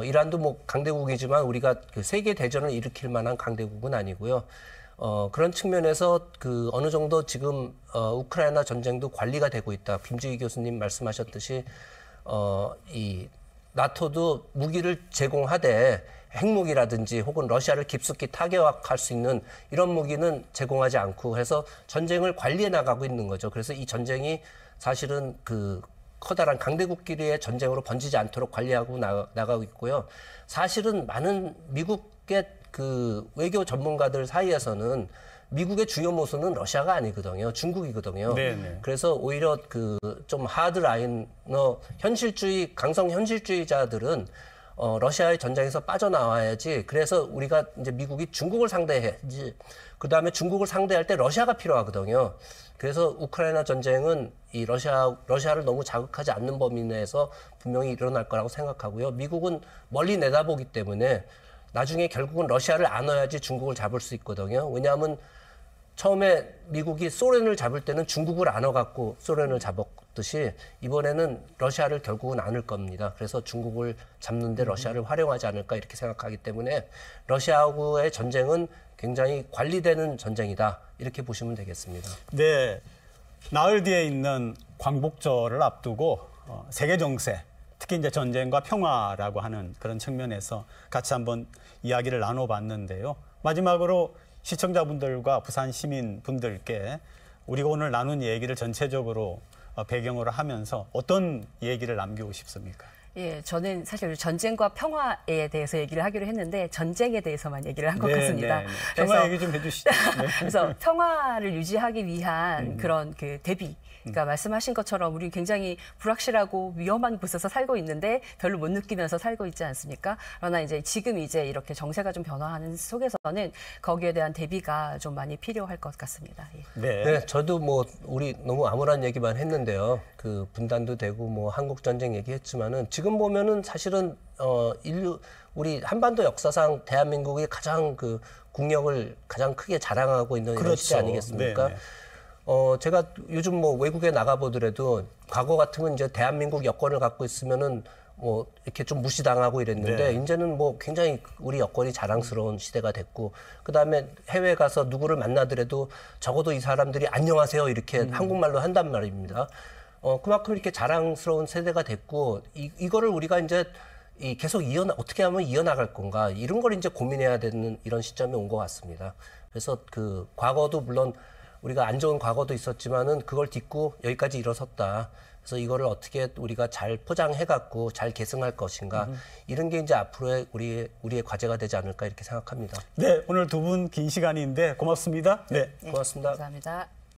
이란도 뭐 강대국이지만 우리가 그 세계 대전을 일으킬 만한 강대국은 아니고요. 그런 측면에서 그 어느 정도 지금 우크라이나 전쟁도 관리가 되고 있다. 김주희 교수님 말씀하셨듯이 이 나토도 무기를 제공하되 핵무기라든지 혹은 러시아를 깊숙이 타격할 수 있는 이런 무기는 제공하지 않고 해서 전쟁을 관리해 나가고 있는 거죠. 그래서 이 전쟁이 사실은 그 커다란 강대국끼리의 전쟁으로 번지지 않도록 관리하고 나가고 있고요. 사실은 많은 미국의 그 외교 전문가들 사이에서는 미국의 주요 모순은 러시아가 아니거든요. 중국이거든요. 그래서 오히려 그 좀 하드라이너 현실주의, 강성 현실주의자들은 러시아의 전쟁에서 빠져나와야지. 그래서 우리가 이제 미국이 중국을 상대해야지. 그 다음에 중국을 상대할 때 러시아가 필요하거든요. 그래서 우크라이나 전쟁은 이 러시아를 너무 자극하지 않는 범위 내에서 분명히 일어날 거라고 생각하고요. 미국은 멀리 내다보기 때문에 나중에 결국은 러시아를 안아야지 중국을 잡을 수 있거든요. 왜냐하면 처음에 미국이 소련을 잡을 때는 중국을 안아갖고 소련을 잡았듯이 이번에는 러시아를 결국은 안을 겁니다. 그래서 중국을 잡는데 러시아를 활용하지 않을까 이렇게 생각하기 때문에 러시아하고의 전쟁은 굉장히 관리되는 전쟁이다. 이렇게 보시면 되겠습니다. 네, 나흘 뒤에 있는 광복절을 앞두고 세계 정세, 특히 이제 전쟁과 평화라고 하는 그런 측면에서 같이 한번 이야기를 나눠봤는데요. 마지막으로 시청자분들과 부산 시민분들께 우리가 오늘 나눈 얘기를 전체적으로 배경으로 하면서 어떤 얘기를 남기고 싶습니까? 예, 저는 사실 전쟁과 평화에 대해서 얘기를 하기로 했는데 전쟁에 대해서만 얘기를 한 것 같습니다. 평화 얘기 좀 해주시죠. 그래서 평화를 유지하기 위한 그런 그 대비. 그러니까 말씀하신 것처럼 우리 굉장히 불확실하고 위험한 곳에서 살고 있는데 별로 못 느끼면서 살고 있지 않습니까? 그러나 이제 지금 이제 이렇게 정세가 좀 변화하는 속에서는 거기에 대한 대비가 좀 많이 필요할 것 같습니다. 예. 네, 저도 뭐 우리 너무 암울한 얘기만 했는데요. 그 분단도 되고 뭐 한국 전쟁 얘기했지만은 지금 보면은 사실은 우리 한반도 역사상 대한민국이 가장 그 국력을 가장 크게 자랑하고 있는 이런 시대 아니겠습니까? 제가 요즘 뭐 외국에 나가보더라도 과거 같으면 이제 대한민국 여권을 갖고 있으면은 뭐 이렇게 좀 무시당하고 이랬는데 이제는 뭐 굉장히 우리 여권이 자랑스러운 시대가 됐고 그다음에 해외 가서 누구를 만나더라도 적어도 이 사람들이 안녕하세요 이렇게 한국말로 한단 말입니다. 그만큼 이렇게 자랑스러운 세대가 됐고 이거를 우리가 이제 계속 어떻게 하면 이어나갈 건가 이런 걸 이제 고민해야 되는 이런 시점에 온 것 같습니다. 그래서 그 과거도 물론 우리가 안 좋은 과거도 있었지만은 그걸 딛고 여기까지 일어섰다. 그래서 이거를 어떻게 우리가 잘 포장해갖고 잘 계승할 것인가 이런 게 이제 앞으로의 우리의 과제가 되지 않을까 이렇게 생각합니다. 네, 오늘 두 분 긴 시간인데 고맙습니다. 네, 고맙습니다. 감사합니다.